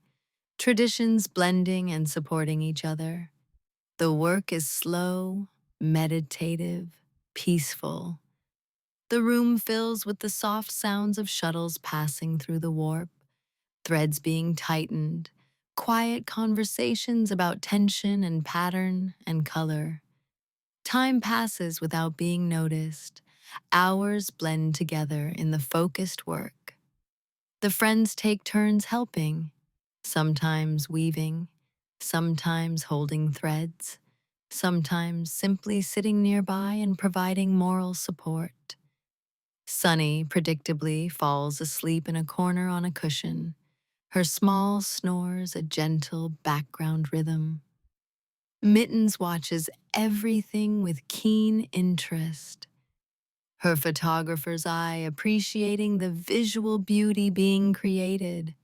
traditions blending and supporting each other. The work is slow, meditative, peaceful. The room fills with the soft sounds of shuttles passing through the warp, threads being tightened, quiet conversations about tension and pattern and color. Time passes without being noticed. Hours blend together in the focused work. The friends take turns helping, sometimes weaving, sometimes holding threads, sometimes simply sitting nearby and providing moral support. Sunny predictably falls asleep in a corner on a cushion, her small snores a gentle background rhythm. Mittens watches everything with keen interest, her photographer's eye appreciating the visual beauty being created.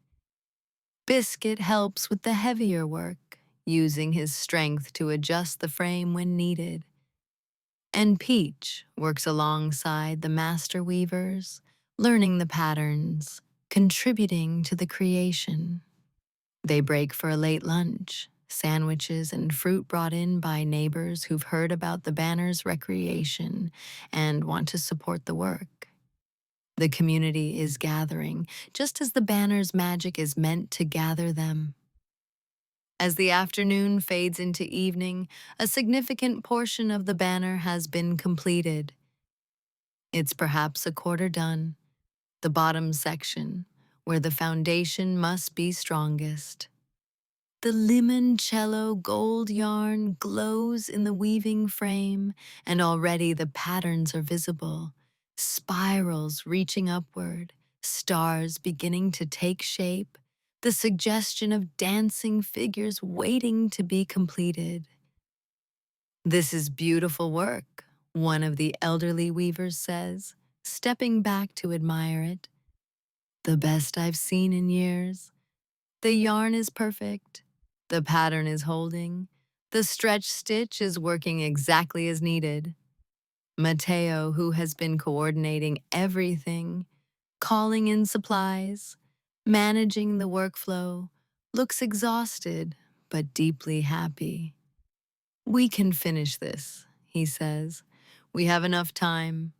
Biscuit helps with the heavier work, using his strength to adjust the frame when needed. And Peach works alongside the master weavers, learning the patterns, contributing to the creation. They break for a late lunch, sandwiches and fruit brought in by neighbors who've heard about the banner's recreation and want to support the work. The community is gathering, just as the banner's magic is meant to gather them. As the afternoon fades into evening, a significant portion of the banner has been completed. It's perhaps a quarter done, the bottom section, where the foundation must be strongest. The limoncello gold yarn glows in the weaving frame, and already the patterns are visible. Spirals reaching upward, stars beginning to take shape, the suggestion of dancing figures waiting to be completed. "This is beautiful work," one of the elderly weavers says, stepping back to admire it. The best I've seen in years. The yarn is perfect. The pattern is holding. The stretch stitch is working exactly as needed. Matteo, who has been coordinating everything, calling in supplies, managing the workflow, looks exhausted but deeply happy. We can finish this, he says. We have enough time.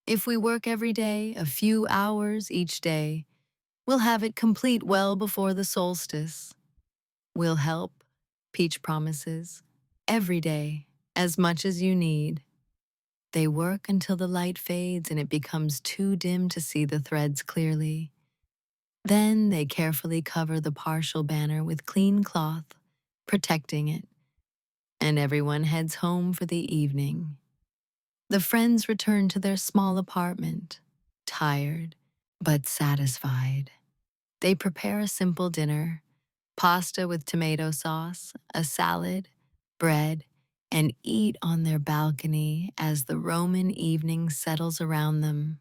If we work every day, a few hours each day, we'll have it complete well before the solstice. We'll help, Peach promises, every day, as much as you need. They work until the light fades and it becomes too dim to see the threads clearly. Then they carefully cover the partial banner with clean cloth, protecting it, and everyone heads home for the evening. The friends return to their small apartment, tired but satisfied. They prepare a simple dinner, pasta with tomato sauce, a salad, bread, and eat on their balcony as the Roman evening settles around them.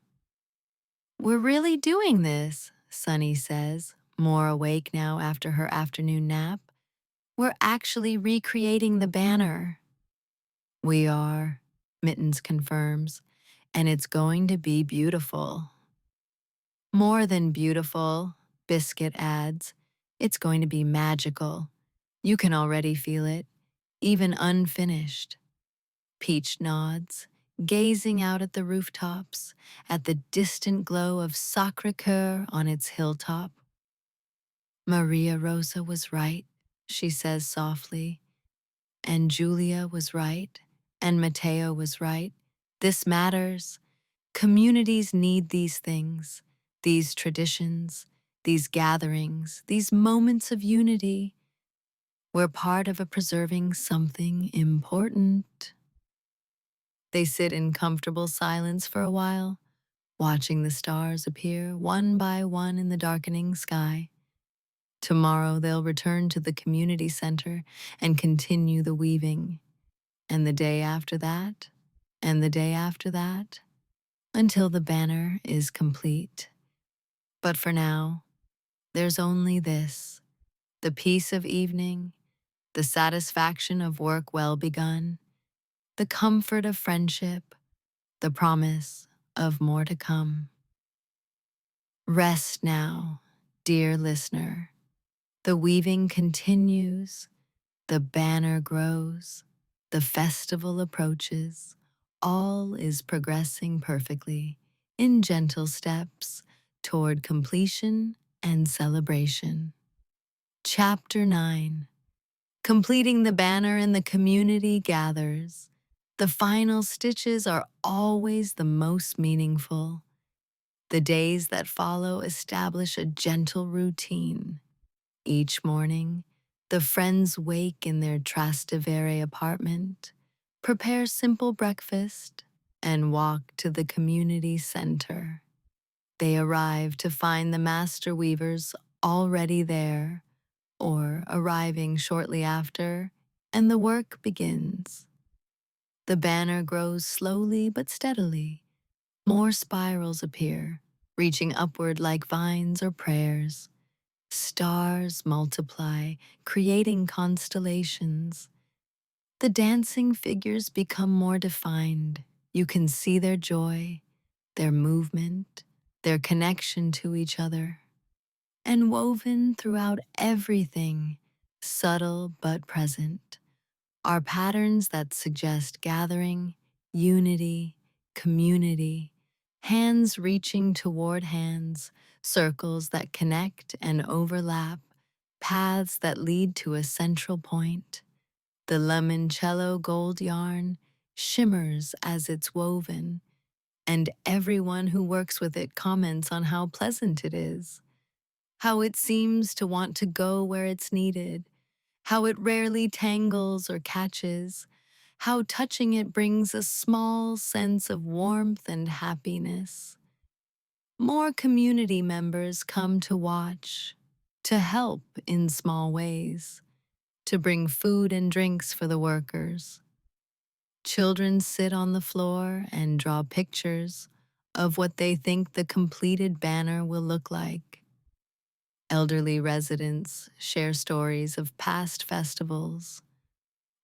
We're really doing this, Sunny says, more awake now after her afternoon nap. We're actually recreating the banner. We are, Mittens confirms, and it's going to be beautiful. More than beautiful, Biscuit adds. It's going to be magical. You can already feel it, even unfinished. Peach nods, gazing out at the rooftops, at the distant glow of Sacré-Cœur on its hilltop. Maria Rosa was right, she says softly, and Julia was right, and Matteo was right. This matters. Communities need these things, these traditions, these gatherings, these moments of unity. We're part of a preserving something important. They sit in comfortable silence for a while, watching the stars appear one by one in the darkening sky. Tomorrow they'll return to the community center and continue the weaving. And the day after that, and the day after that, until the banner is complete. But for now, there's only this, the peace of evening, the satisfaction of work well begun, the comfort of friendship, the promise of more to come. Rest now, dear listener. The weaving continues, the banner grows, the festival approaches. All is progressing perfectly, in gentle steps, toward completion and celebration. Chapter 9. Completing the banner and the community gathers. The final stitches are always the most meaningful. The days that follow establish a gentle routine. Each morning, the friends wake in their Trastevere apartment, prepare simple breakfast, and walk to the community center. They arrive to find the master weavers already there, or arriving shortly after, and the work begins. The banner grows slowly but steadily. More spirals appear, reaching upward like vines or prayers. Stars multiply, creating constellations. The dancing figures become more defined. You can see their joy, their movement, their connection to each other. And woven throughout everything, subtle but present, are patterns that suggest gathering, unity, community, hands reaching toward hands, circles that connect and overlap, paths that lead to a central point. The Limoncello Gold yarn shimmers as it's woven, and everyone who works with it comments on how pleasant it is, how it seems to want to go where it's needed, how it rarely tangles or catches, how touching it brings a small sense of warmth and happiness. More community members come to watch, to help in small ways, to bring food and drinks for the workers. Children sit on the floor and draw pictures, of what they think the completed banner will look like. Elderly residents share stories of past festivals,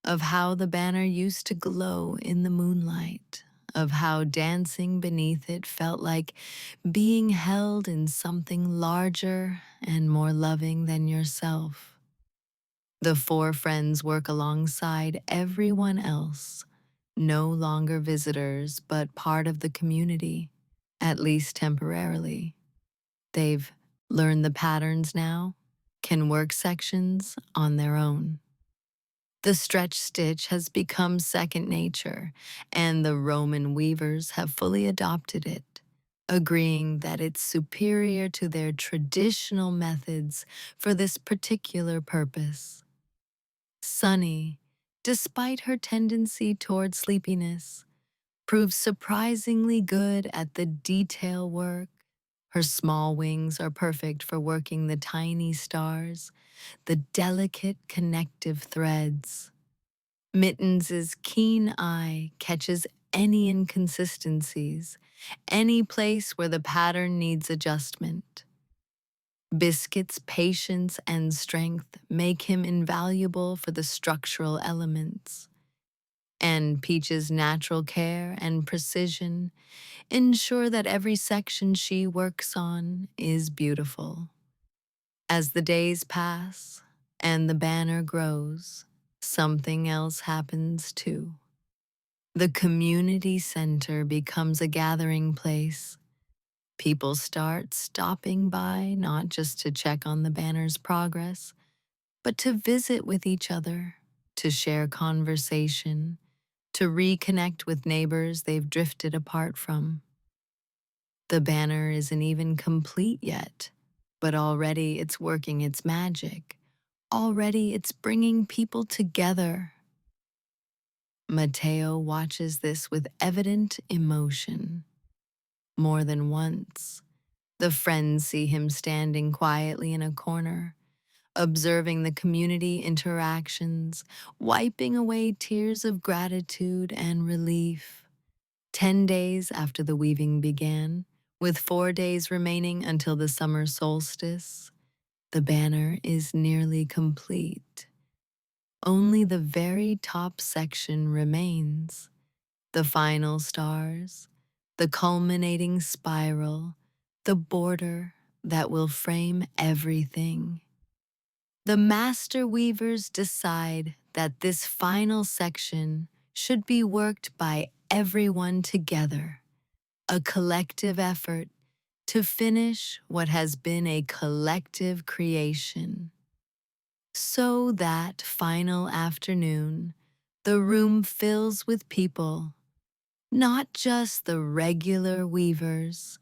of how the banner used to glow in the moonlight, of how dancing beneath it felt like being held in something larger and more loving than yourself. The four friends work alongside everyone else, no longer visitors but part of the community, at least temporarily. They've learned the patterns now, can work sections on their own. The stretch stitch has become second nature, and the Roman weavers have fully adopted it, agreeing that it's superior to their traditional methods for this particular purpose. Sunny, despite her tendency toward sleepiness, proves surprisingly good at the detail work. Her small wings are perfect for working the tiny stars, the delicate connective threads. Mittens' keen eye catches any inconsistencies, any place where the pattern needs adjustment. Biscuit's patience and strength make him invaluable for the structural elements, and Peach's natural care and precision ensure that every section she works on is beautiful. As the days pass and the banner grows, something else happens too. The community center becomes a gathering place. People start stopping by not just to check on the banner's progress, but to visit with each other, to share conversation, to reconnect with neighbors they've drifted apart from. The banner isn't even complete yet, but already it's working its magic. Already it's bringing people together. Matteo watches this with evident emotion. More than once, the friends see him standing quietly in a corner, observing the community interactions, wiping away tears of gratitude and relief. 10 days after the weaving began, with 4 days remaining until the summer solstice, the banner is nearly complete. Only the very top section remains, the final stars, the culminating spiral, the border that will frame everything. The master weavers decide that this final section should be worked by everyone together, a collective effort to finish what has been a collective creation. So that final afternoon, the room fills with people, not just the regular weavers,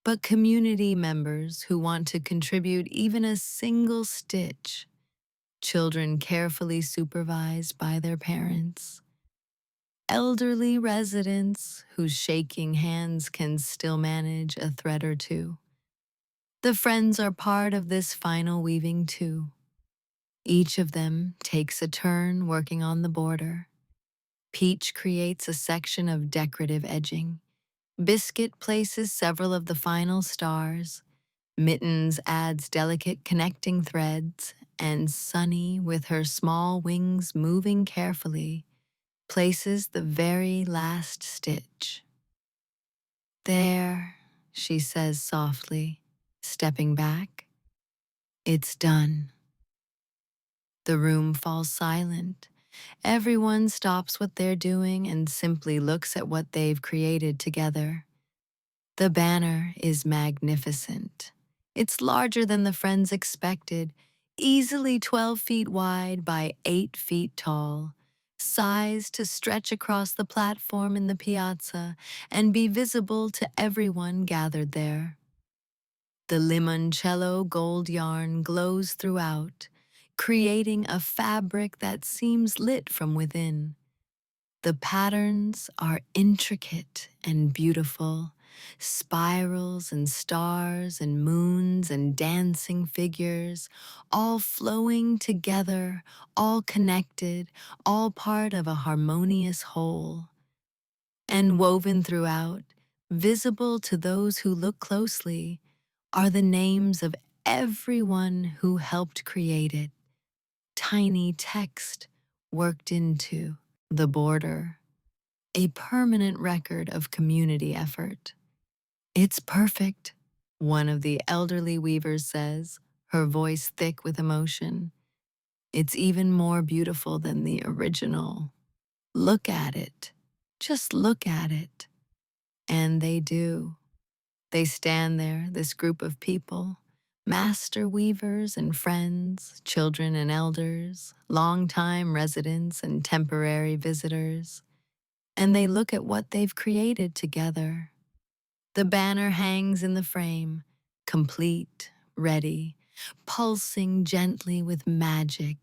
but community members who want to contribute even a single stitch, children carefully supervised by their parents, elderly residents whose shaking hands can still manage a thread or two. The friends are part of this final weaving too. Each of them takes a turn working on the border. Peach creates a section of decorative edging. Biscuit places several of the final stars. Mittens adds delicate connecting threads, and Sunny, with her small wings moving carefully, places the very last stitch. There, she says softly, stepping back. It's done. The room falls silent. Everyone stops what they're doing and simply looks at what they've created together. The banner is magnificent. It's larger than the friends expected, easily 12 feet wide by 8 feet tall, sized to stretch across the platform in the piazza and be visible to everyone gathered there. The Limoncello Gold yarn glows throughout, creating a fabric that seems lit from within. The patterns are intricate and beautiful, spirals and stars and moons and dancing figures, all flowing together, all connected, all part of a harmonious whole. And woven throughout, visible to those who look closely, are the names of everyone who helped create it. Tiny text worked into the border, a permanent record of community effort. "It's perfect," one of the elderly weavers says, her voice thick with emotion. "It's even more beautiful than the original. Look at it. Just look at it." And they do. They stand there, this group of people, master weavers and friends, children and elders, longtime residents and temporary visitors, and they look at what they've created together. The banner hangs in the frame, complete, ready, pulsing gently with magic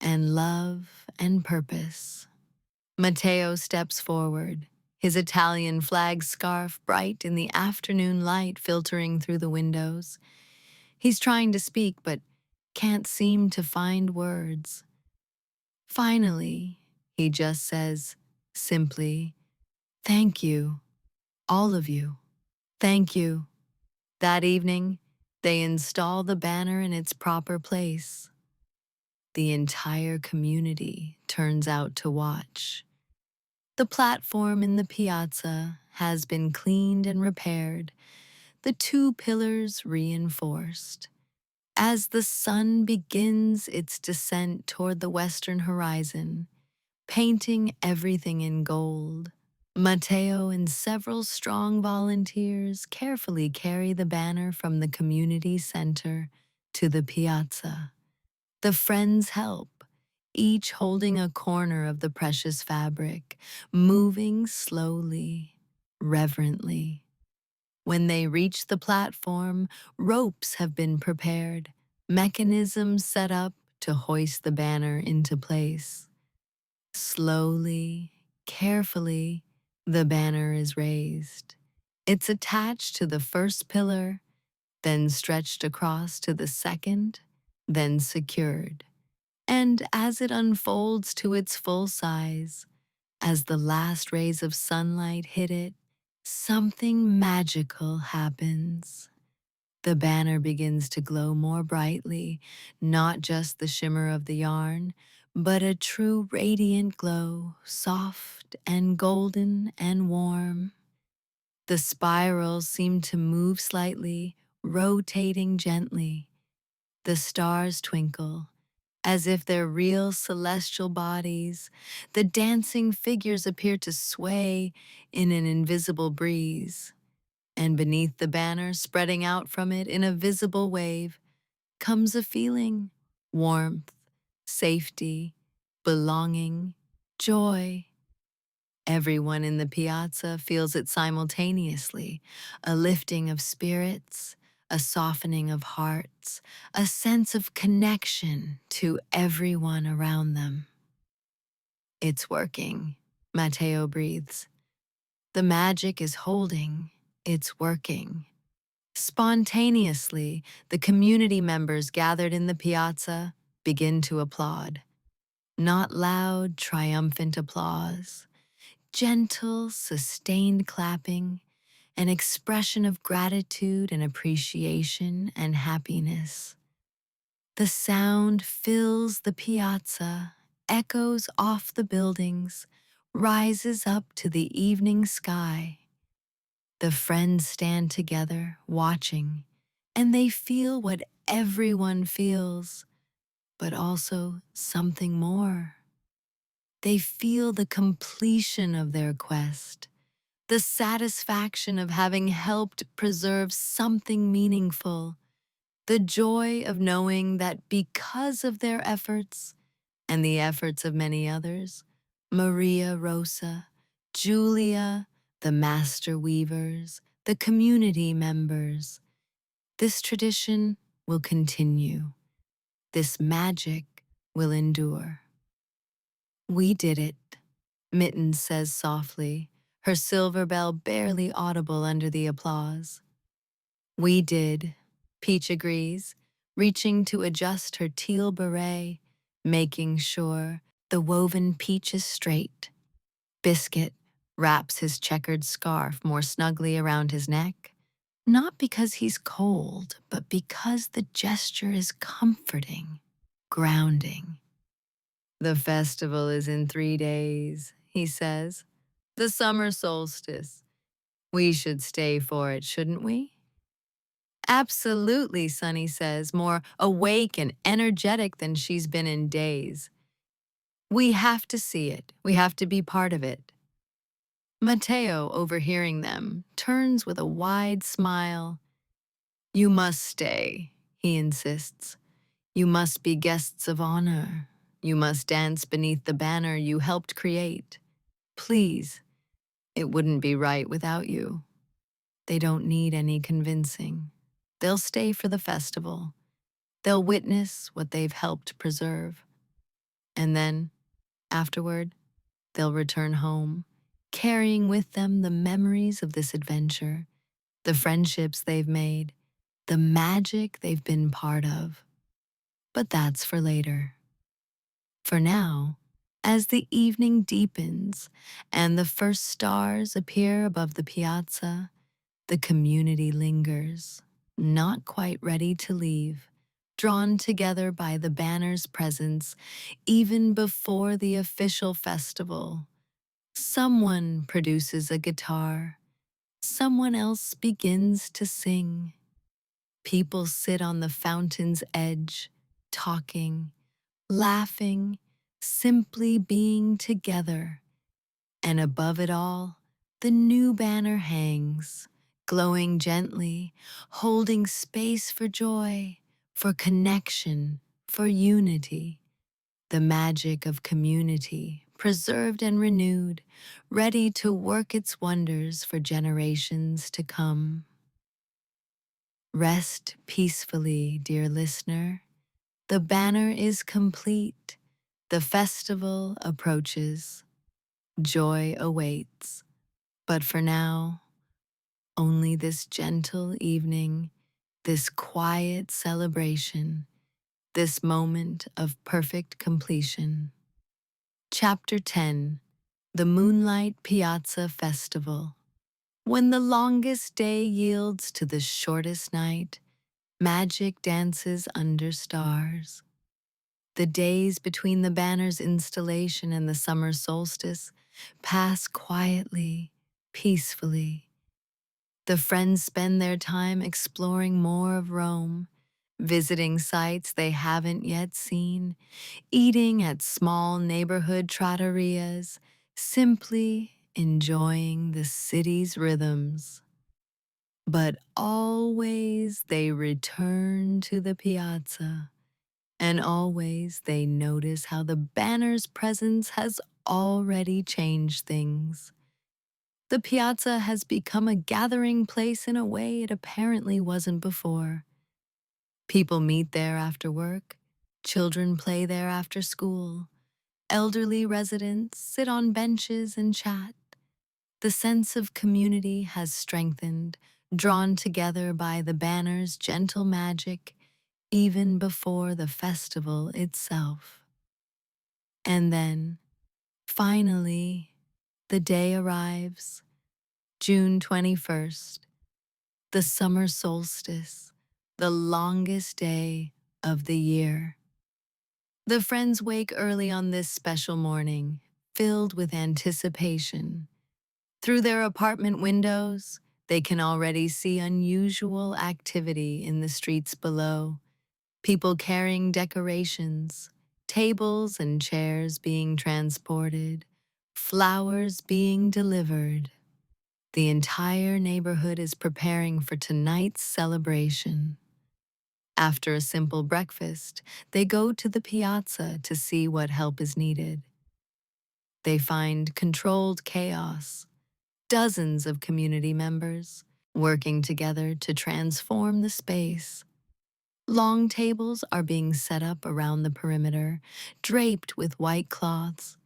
and love and purpose. Matteo steps forward, his Italian flag scarf bright in the afternoon light filtering through the windows. He's trying to speak but can't seem to find words. Finally, he just says, simply, "Thank you, all of you. Thank you." That evening, they install the banner in its proper place. The entire community turns out to watch. The platform in the piazza has been cleaned and repaired, the two pillars reinforced. As the sun begins its descent toward the western horizon, painting everything in gold, Matteo and several strong volunteers carefully carry the banner from the community center to the piazza. The friends help, each holding a corner of the precious fabric, moving slowly, reverently. When they reach the platform, ropes have been prepared, mechanisms set up to hoist the banner into place. Slowly, carefully, the banner is raised. It's attached to the first pillar, then stretched across to the second, then secured. And as it unfolds to its full size, as the last rays of sunlight hit it, something magical happens. The banner begins to glow more brightly, not just the shimmer of the yarn, but a true radiant glow, soft and golden and warm. The spirals seem to move slightly, rotating gently. The stars twinkle, as if they're real celestial bodies. The dancing figures appear to sway in an invisible breeze. And beneath the banner, spreading out from it in a visible wave, comes a feeling: warmth, safety, belonging, joy. Everyone in the piazza feels it simultaneously, a lifting of spirits, a softening of hearts, a sense of connection to everyone around them. "It's working," Matteo breathes. "The magic is holding. It's working." Spontaneously, the community members gathered in the piazza begin to applaud. Not loud, triumphant applause, gentle, sustained clapping, an expression of gratitude and appreciation and happiness. The sound fills the piazza, echoes off the buildings, rises up to the evening sky. The friends stand together, watching, and they feel what everyone feels, but also something more. They feel the completion of their quest, the satisfaction of having helped preserve something meaningful, the joy of knowing that because of their efforts and the efforts of many others, Maria Rosa, Julia, the master weavers, the community members, this tradition will continue. This magic will endure. "We did it," Mittens says softly, her silver bell barely audible under the applause. "We did," Peach agrees, reaching to adjust her teal beret, making sure the woven peach is straight. "Biscuit, wraps his checkered scarf more snugly around his neck, not because he's cold, but because the gesture is comforting, grounding. The festival is in 3 days, he says. The summer solstice. We should stay for it, shouldn't we? Absolutely, Sunny says, more awake and energetic than she's been in days. We have to see it. We have to be part of it. Matteo, overhearing them, turns with a wide smile. You must stay, he insists. You must be guests of honor. You must dance beneath the banner you helped create. Please, it wouldn't be right without you. They don't need any convincing. They'll stay for the festival. They'll witness what they've helped preserve. And then, afterward, they'll return home, carrying with them the memories of this adventure, the friendships they've made, the magic they've been part of. But that's for later. For now, as the evening deepens and the first stars appear above the piazza, the community lingers, not quite ready to leave, drawn together by the banner's presence even before the official festival. Someone produces a guitar, someone else begins to sing. People sit on the fountain's edge, talking, laughing, simply being together. And above it all, the new banner hangs, glowing gently, holding space for joy, for connection, for unity. The magic of community, preserved and renewed, ready to work its wonders for generations to come. Rest peacefully, dear listener. The banner is complete. The festival approaches. Joy awaits. But for now, only this gentle evening, this quiet celebration, this moment of perfect completion. Chapter 10. The Moonlight Piazza Festival. When the longest day yields to the shortest night, magic dances under stars. The days between the banner's installation and the summer solstice pass quietly, peacefully. The friends spend their time exploring more of Rome, visiting sites they haven't yet seen, eating at small neighborhood trattorias, simply enjoying the city's rhythms. But always they return to the piazza, and always they notice how the banner's presence has already changed things. The piazza has become a gathering place in a way it apparently wasn't before. People meet there after work, children play there after school, elderly residents sit on benches and chat. The sense of community has strengthened, drawn together by the banner's gentle magic, even before the festival itself. And then, finally, the day arrives, June 21st, the summer solstice, the longest day of the year. The friends wake early on this special morning, filled with anticipation. Through their apartment windows, they can already see unusual activity in the streets below. People carrying decorations, tables and chairs being transported, flowers being delivered. The entire neighborhood is preparing for tonight's celebration. After a simple breakfast, they go to the piazza to see what help is needed. They find controlled chaos, dozens of community members working together to transform the space. Long tables are being set up around the perimeter, draped with white cloths.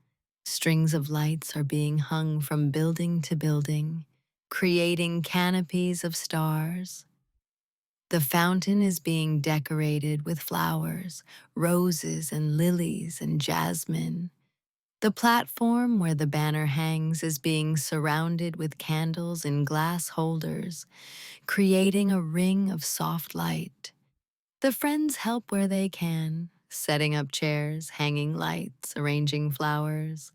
Strings of lights are being hung from building to building, creating canopies of stars. The fountain is being decorated with flowers, roses and lilies and jasmine. The platform where the banner hangs is being surrounded with candles in glass holders, creating a ring of soft light. The friends help where they can, setting up chairs, hanging lights, arranging flowers.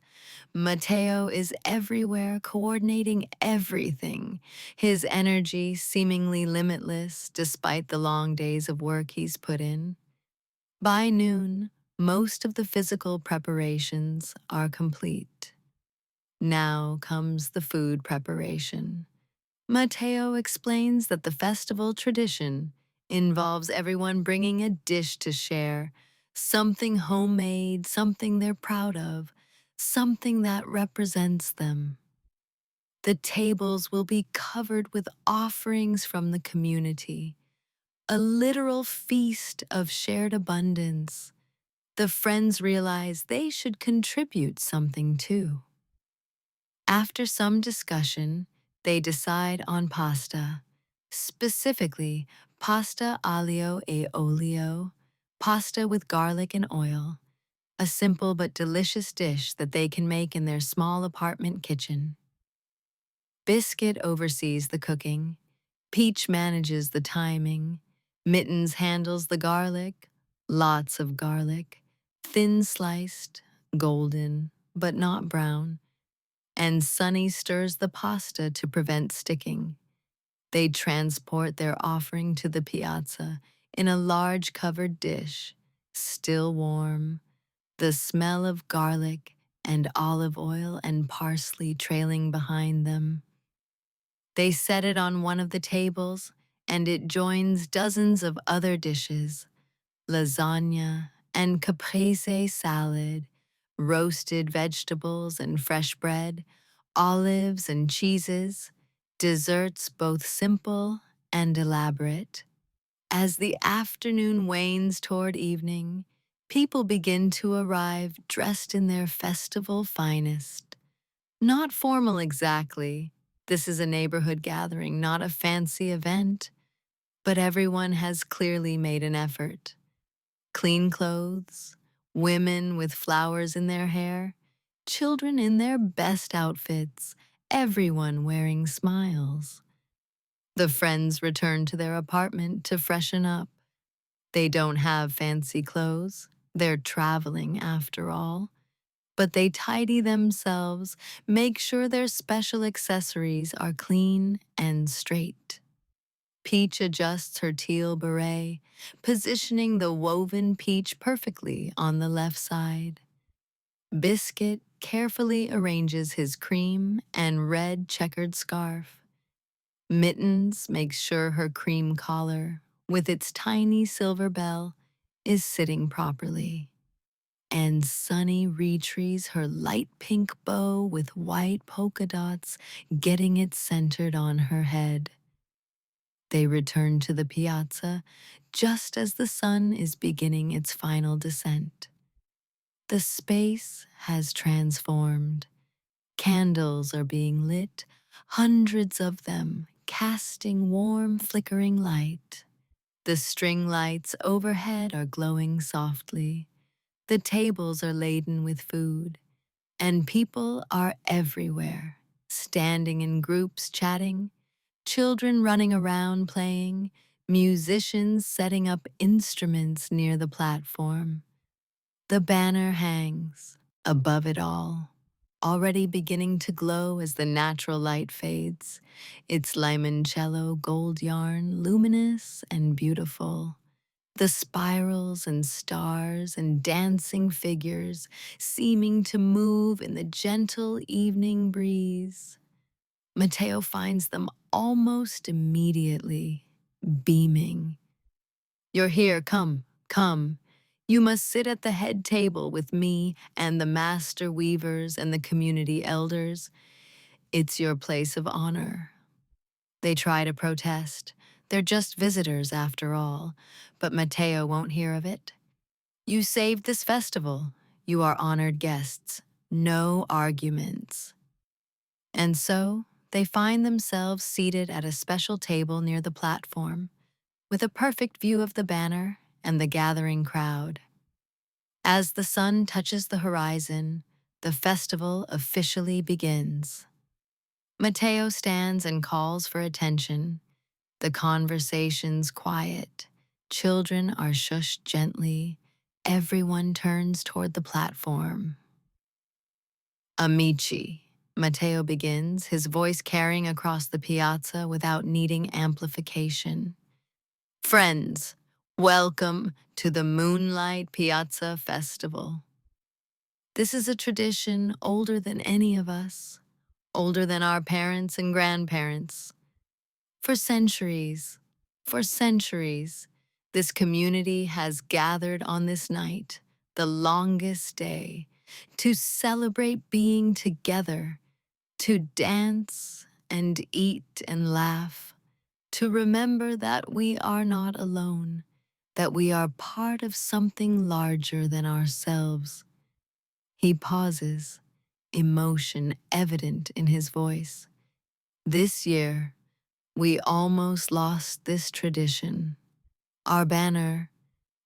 Matteo is everywhere, coordinating everything, his energy seemingly limitless despite the long days of work he's put in. By noon, most of the physical preparations are complete. Now comes the food preparation. Matteo explains that the festival tradition involves everyone bringing a dish to share, something homemade, something they're proud of, something that represents them. The tables will be covered with offerings from the community, a literal feast of shared abundance. The friends realize they should contribute something too. After some discussion, they decide on pasta, specifically pasta aglio e olio, pasta with garlic and oil, a simple but delicious dish that they can make in their small apartment kitchen. Biscuit oversees the cooking, Peach manages the timing, Mittens handles the garlic, lots of garlic, thin sliced, golden, but not brown, and Sunny stirs the pasta to prevent sticking. They transport their offering to the piazza in a large covered dish, still warm, the smell of garlic and olive oil and parsley trailing behind them. They set it on one of the tables, and it joins dozens of other dishes, lasagna and caprese salad, roasted vegetables and fresh bread, olives and cheeses, desserts both simple and elaborate. As the afternoon wanes toward evening, people begin to arrive dressed in their festival finest. Not formal exactly. This is a neighborhood gathering, not a fancy event, but everyone has clearly made an effort. Clean clothes, women with flowers in their hair, children in their best outfits, everyone wearing smiles. The friends return to their apartment to freshen up. They don't have fancy clothes. They're traveling after all. But they tidy themselves, make sure their special accessories are clean and straight. Peach adjusts her teal beret, positioning the woven peach perfectly on the left side. Biscuit carefully arranges his cream and red checkered scarf. Mittens makes sure her cream collar, with its tiny silver bell, is sitting properly. And Sunny retrees her light pink bow with white polka dots, getting it centered on her head. They return to the piazza just as the sun is beginning its final descent. The space has transformed. Candles are being lit, hundreds of them, casting warm, flickering light. The string lights overhead are glowing softly. The tables are laden with food, and people are everywhere, standing in groups chatting, children running around playing, musicians setting up instruments near the platform. The banner hangs above it all, already beginning to glow as the natural light fades, its limoncello gold yarn luminous and beautiful. The spirals and stars and dancing figures seeming to move in the gentle evening breeze. Matteo finds them almost immediately, beaming. You're here, come, come. You must sit at the head table with me and the master weavers and the community elders. It's your place of honor. They try to protest. They're just visitors after all, but Matteo won't hear of it. You saved this festival. You are honored guests. No arguments. And so, they find themselves seated at a special table near the platform, with a perfect view of the banner and the gathering crowd. As the sun touches the horizon, The festival officially begins. Matteo stands and calls for attention. The conversation's quiet. Children are shushed gently. Everyone turns toward the platform. Amici, Matteo begins, his voice carrying across the piazza without needing amplification. Friends, welcome to the Moonlight Piazza Festival. This is a tradition older than any of us, older than our parents and grandparents. For centuries, for centuries, this community has gathered on this night, the longest day, to celebrate being together, to dance and eat and laugh, to remember that we are not alone, that we are part of something larger than ourselves. He pauses, emotion evident in his voice. This year, we almost lost this tradition. Our banner,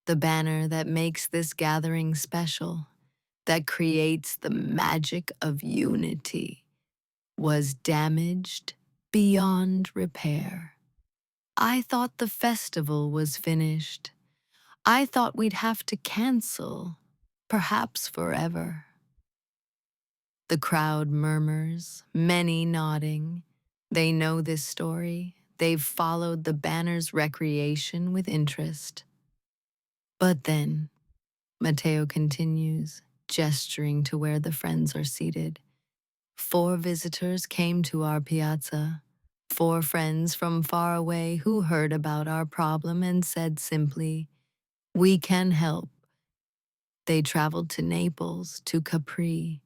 the banner that makes this gathering special, that creates the magic of unity, was damaged beyond repair. I thought the festival was finished. I thought we'd have to cancel, perhaps forever. The crowd murmurs, many nodding. They know this story. They've followed the banner's recreation with interest. But then, Matteo continues, gesturing to where the friends are seated. 4 visitors came to our piazza. 4 friends from far away who heard about our problem and said simply, "We can help." They traveled to Naples, to Capri.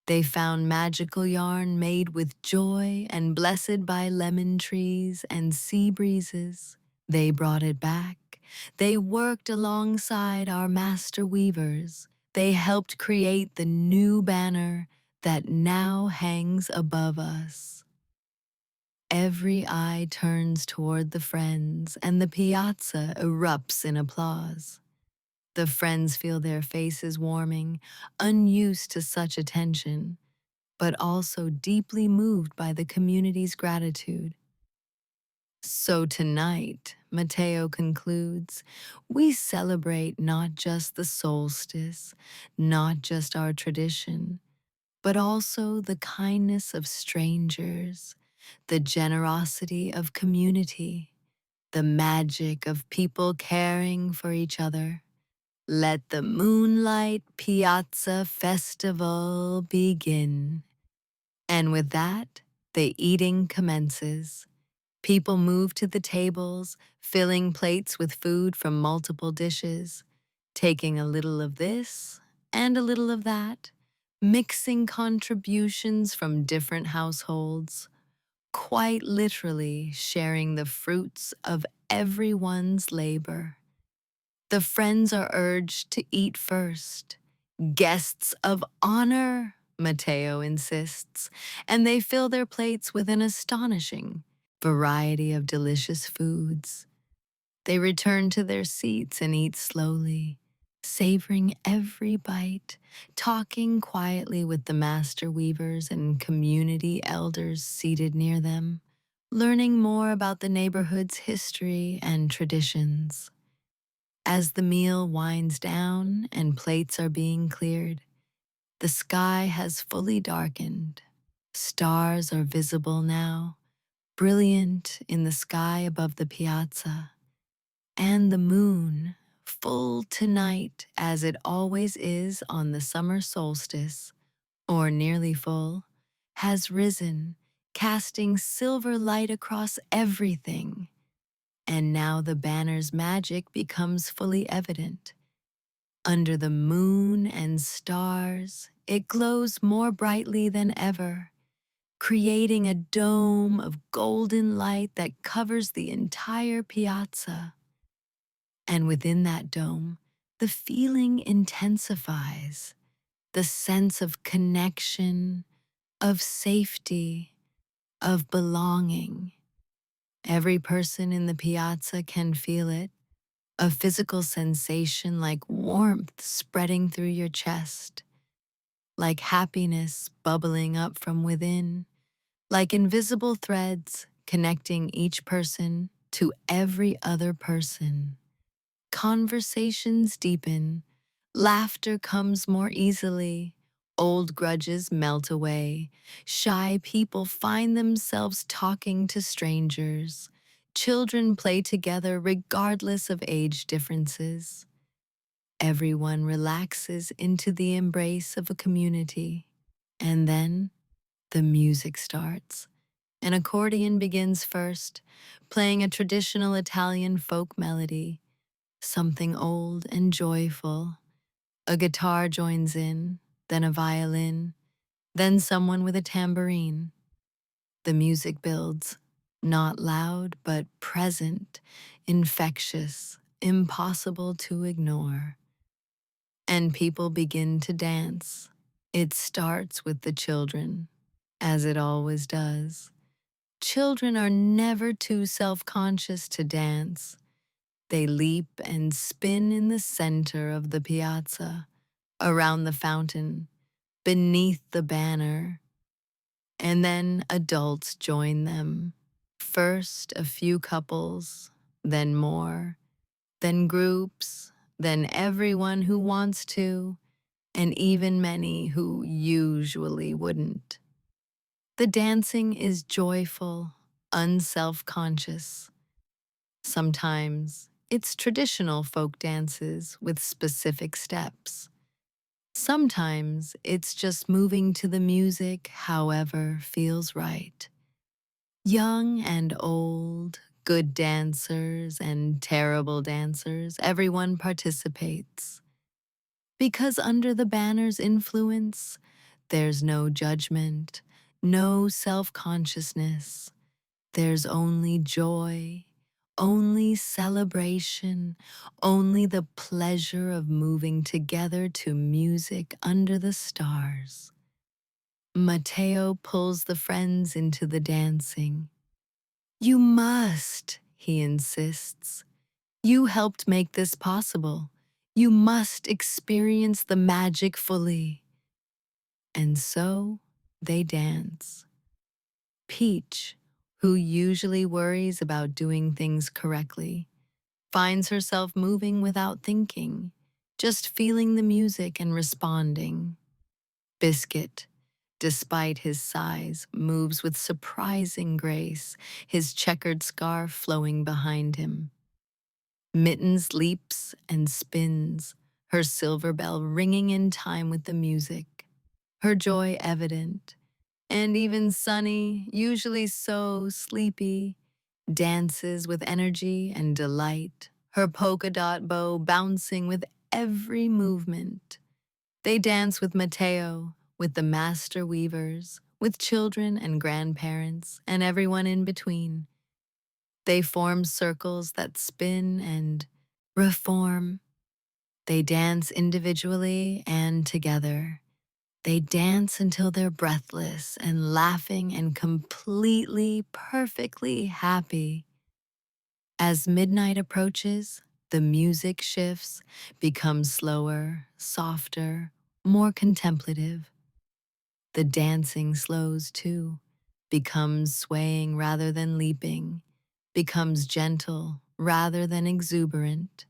They found magical yarn made with joy and blessed by lemon trees and sea breezes. They brought it back. They worked alongside our master weavers. They helped create the new banner that now hangs above us. Every eye turns toward the friends, and the piazza erupts in applause. The friends feel their faces warming, unused to such attention, but also deeply moved by the community's gratitude. So tonight, Matteo concludes, we celebrate not just the solstice, not just our tradition, but also the kindness of strangers, the generosity of community, the magic of people caring for each other. Let the Moonlight Piazza Festival begin. And with that, the eating commences. People move to the tables, filling plates with food from multiple dishes, taking a little of this and a little of that, mixing contributions from different households, quite literally sharing the fruits of everyone's labor. The friends are urged to eat first. Guests of honor, Matteo insists, and they fill their plates with an astonishing variety of delicious foods. They return to their seats and eat slowly, savoring every bite, talking quietly with the master weavers and community elders seated near them, learning more about the neighborhood's history and traditions. As the meal winds down and plates are being cleared, the sky has fully darkened. Stars are visible now, brilliant in the sky above the piazza, and the moon, full tonight as it always is on the summer solstice, or nearly full, has risen, casting silver light across everything. And now the banner's magic becomes fully evident. Under the moon and stars, it glows more brightly than ever, creating a dome of golden light that covers the entire piazza. And within that dome, the feeling intensifies, the sense of connection, of safety, of belonging. Every person in the piazza can feel it, a physical sensation like warmth spreading through your chest. like happiness bubbling up from within, like invisible threads connecting each person to every other person. Conversations deepen, laughter comes more easily, old grudges melt away, shy people find themselves talking to strangers, children play together regardless of age differences. Everyone relaxes into the embrace of a community. And then the music starts. An accordion begins first, playing a traditional Italian folk melody, something old and joyful. A guitar joins in, then a violin, then someone with a tambourine. The music builds, not loud, but present, infectious, impossible to ignore. And people begin to dance. It starts with the children, as it always does. Children are never too self-conscious to dance. They leap and spin in the center of the piazza, around the fountain, beneath the banner, and then adults join them. First a few couples, then more, then groups, then everyone who wants to, and even many who usually wouldn't. The dancing is joyful, unself-conscious. Sometimes it's traditional folk dances with specific steps. Sometimes it's just moving to the music however feels right. Young and old, good dancers and terrible dancers, everyone participates. Because under the banner's influence, there's no judgment, no self-consciousness. There's only joy, only celebration, only the pleasure of moving together to music under the stars. Matteo pulls the friends into the dancing. You must, he insists. You helped make this possible. You must experience the magic fully. And so they dance. Peach, who usually worries about doing things correctly, finds herself moving without thinking, just feeling the music and responding. Biscuit, despite his size, moves with surprising grace, his checkered scarf flowing behind him. Mittens leaps and spins, her silver bell ringing in time with the music, her joy evident. And even Sunny, usually so sleepy, dances with energy and delight, her polka dot bow bouncing with every movement. They dance with Matteo, with the master weavers, with children and grandparents, and everyone in between. They form circles that spin and reform. They dance individually and together. They dance until they're breathless and laughing and completely, perfectly happy. As midnight approaches, the music shifts, becomes slower, softer, more contemplative. The dancing slows too, becomes swaying rather than leaping, becomes gentle rather than exuberant.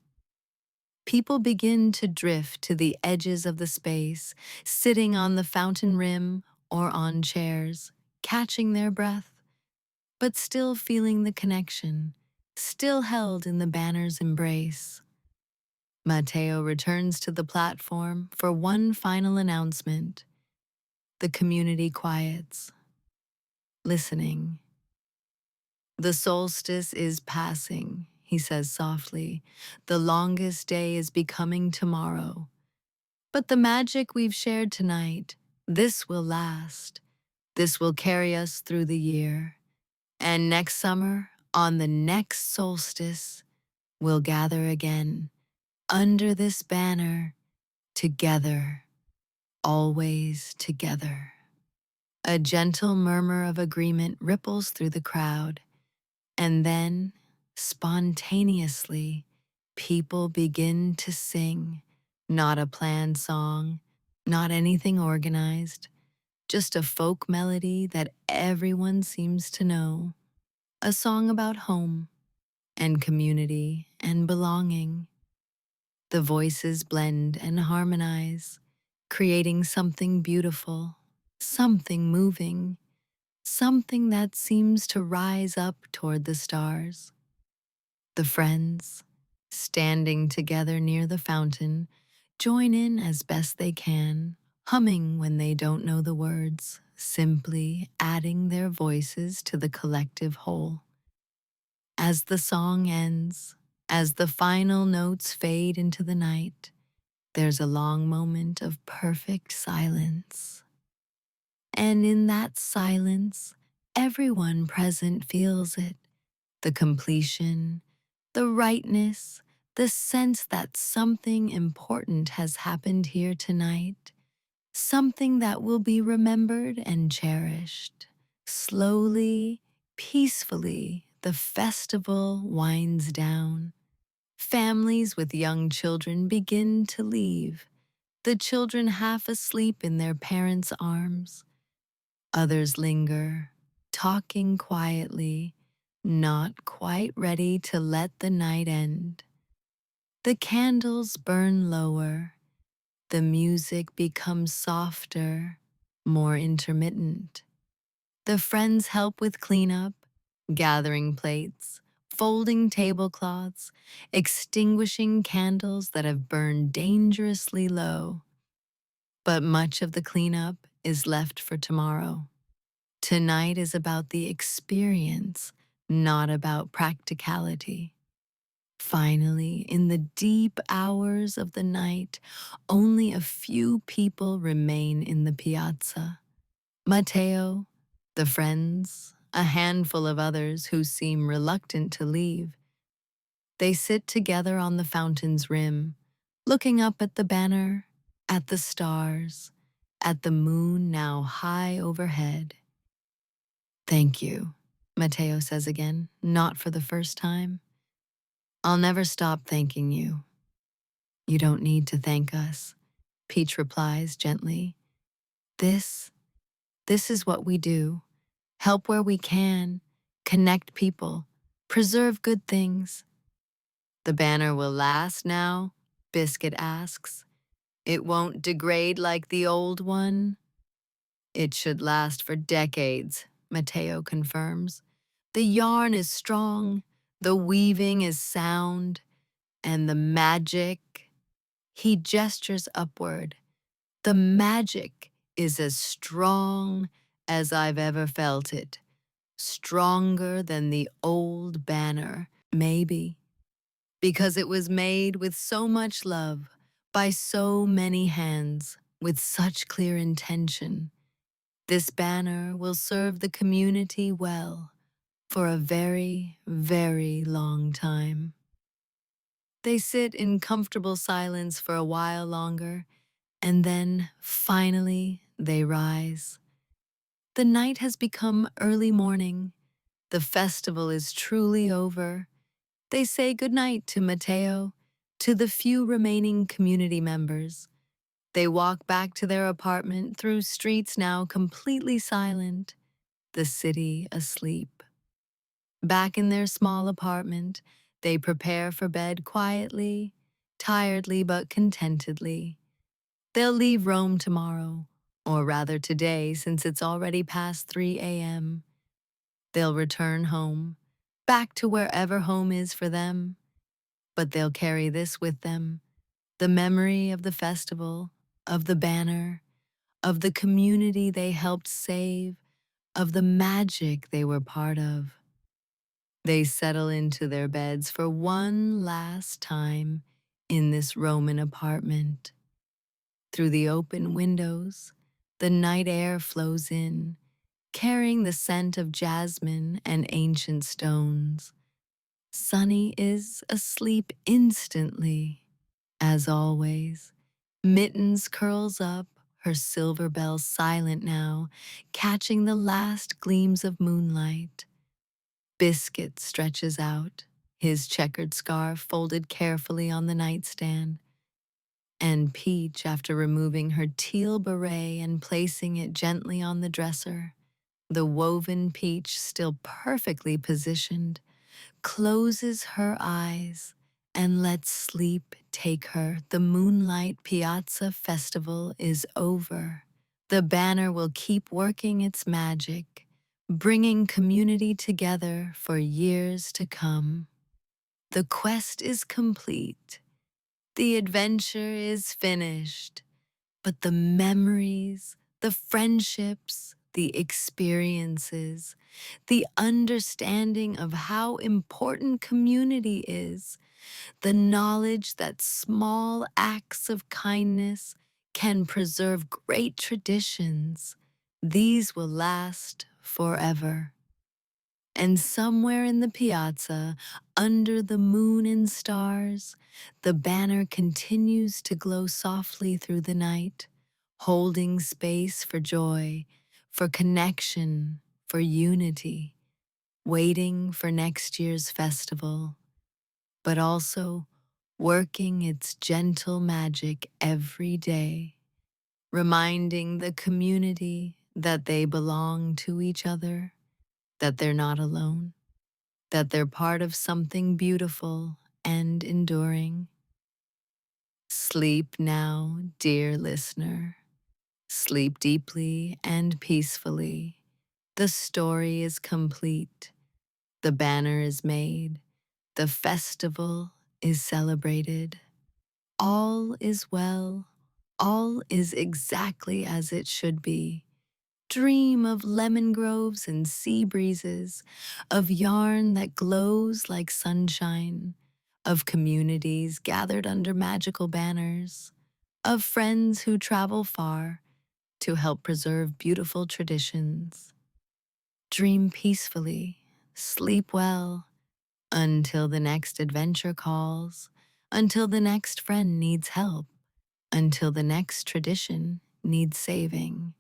People begin to drift to the edges of the space, sitting on the fountain rim or on chairs, catching their breath, but still feeling the connection, still held in the banner's embrace. Matteo returns to the platform for one final announcement. The community quiets, listening. The solstice is passing, he says softly. The longest day is becoming tomorrow. But the magic we've shared tonight, this will last. This will carry us through the year. And next summer, on the next solstice, we'll gather again, under this banner, together, always together. A gentle murmur of agreement ripples through the crowd, and then, spontaneously, people begin to sing, not a planned song, Not anything organized, just a folk melody that everyone seems to know. A song about home and community and belonging. The voices blend and harmonize, creating something beautiful, something moving, something that seems to rise up toward the stars. The friends, standing together near the fountain, join in as best they can, humming when they don't know the words, simply adding their voices to the collective whole. As the song ends, as the final notes fade into the night, there's a long moment of perfect silence. And in that silence, everyone present feels it, the completion, the rightness, the sense that something important has happened here tonight, something that will be remembered and cherished. Slowly, peacefully, the festival winds down. Families with young children begin to leave, the children half asleep in their parents' arms. Others linger, talking quietly, not quite ready to let the night end. The candles burn lower, the music becomes softer, more intermittent. The friends help with cleanup, gathering plates, folding tablecloths, extinguishing candles that have burned dangerously low. But much of the cleanup is left for tomorrow. Tonight is about the experience, not about practicality. Finally, in the deep hours of the night, only a few people remain in the piazza. Matteo, the friends, a handful of others who seem reluctant to leave. They sit together on the fountain's rim, looking up at the banner, at the stars, at the moon now high overhead. Thank you, Matteo says again, not for the first time. I'll never stop thanking you. You don't need to thank us, Peach replies gently. This, this is what we do. Help where we can, connect people, preserve good things. The banner will last now? Biscuit asks. It won't degrade like the old one? It should last for decades, Matteo confirms. The yarn is strong, the weaving is sound, and the magic, he gestures upward. The magic is as strong as I've ever felt it. Stronger than the old banner, maybe, because it was made with so much love, by so many hands, with such clear intention. This banner will serve the community well for a very, very long time. They sit in comfortable silence for a while longer, and then, finally, they rise. The night has become early morning. The festival is truly over. They say goodnight to Matteo, to the few remaining community members. They walk back to their apartment through streets now completely silent, the city asleep. Back in their small apartment, they prepare for bed quietly, tiredly but contentedly. They'll leave Rome tomorrow, or rather today since it's already past 3 a.m. They'll return home, back to wherever home is for them. But they'll carry this with them, the memory of the festival, of the banner, of the community they helped save, of the magic they were part of. They settle into their beds for one last time in this Roman apartment. Through the open windows, the night air flows in, carrying the scent of jasmine and ancient stones. Sunny is asleep instantly, as always. Mittens curls up, her silver bell silent now, catching the last gleams of moonlight. Biscuit stretches out, his checkered scarf folded carefully on the nightstand. and Peach after removing her teal beret and placing it gently on the dresser, the woven Peach still perfectly positioned, closes her eyes and lets sleep take her. The Moonlight Piazza Festival is over. The banner will keep working its magic, bringing community together for years to come. The quest is complete. The adventure is finished. But the memories, the friendships, the experiences, the understanding of how important community is, the knowledge that small acts of kindness can preserve great traditions, these will last forever. And somewhere in the piazza, under the moon and stars, the banner continues to glow softly through the night, holding space for joy, for connection, for unity, waiting for next year's festival, but also working its gentle magic every day, reminding the community that they belong to each other, that they're not alone, that they're part of something beautiful and enduring. Sleep now, dear listener. Sleep deeply and peacefully. The story is complete. The banner is made. The festival is celebrated. All is well. All is exactly as it should be. Dream of lemon groves and sea breezes, of yarn that glows like sunshine, of communities gathered under magical banners, of friends who travel far to help preserve beautiful traditions. Dream peacefully, sleep well, until the next adventure calls, until the next friend needs help, until the next tradition needs saving.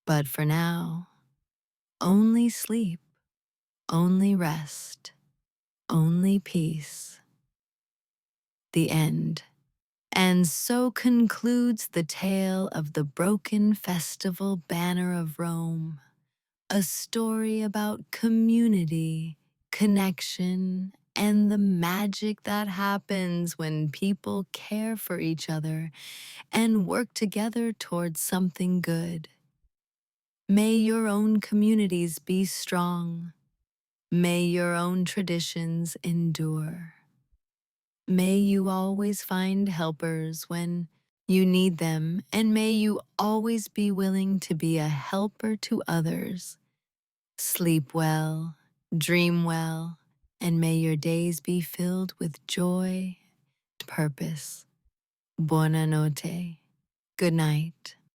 But for now, only sleep, only rest, only peace. The end. And so concludes the tale of the broken festival banner of Rome, a story about community, connection, and the magic that happens when people care for each other and work together towards something good. May your own communities be strong. May your own traditions endure. May you always find helpers when you need them, and may you always be willing to be a helper to others. Sleep well, dream well, and may your days be filled with joy and purpose. Buonanotte. Good night.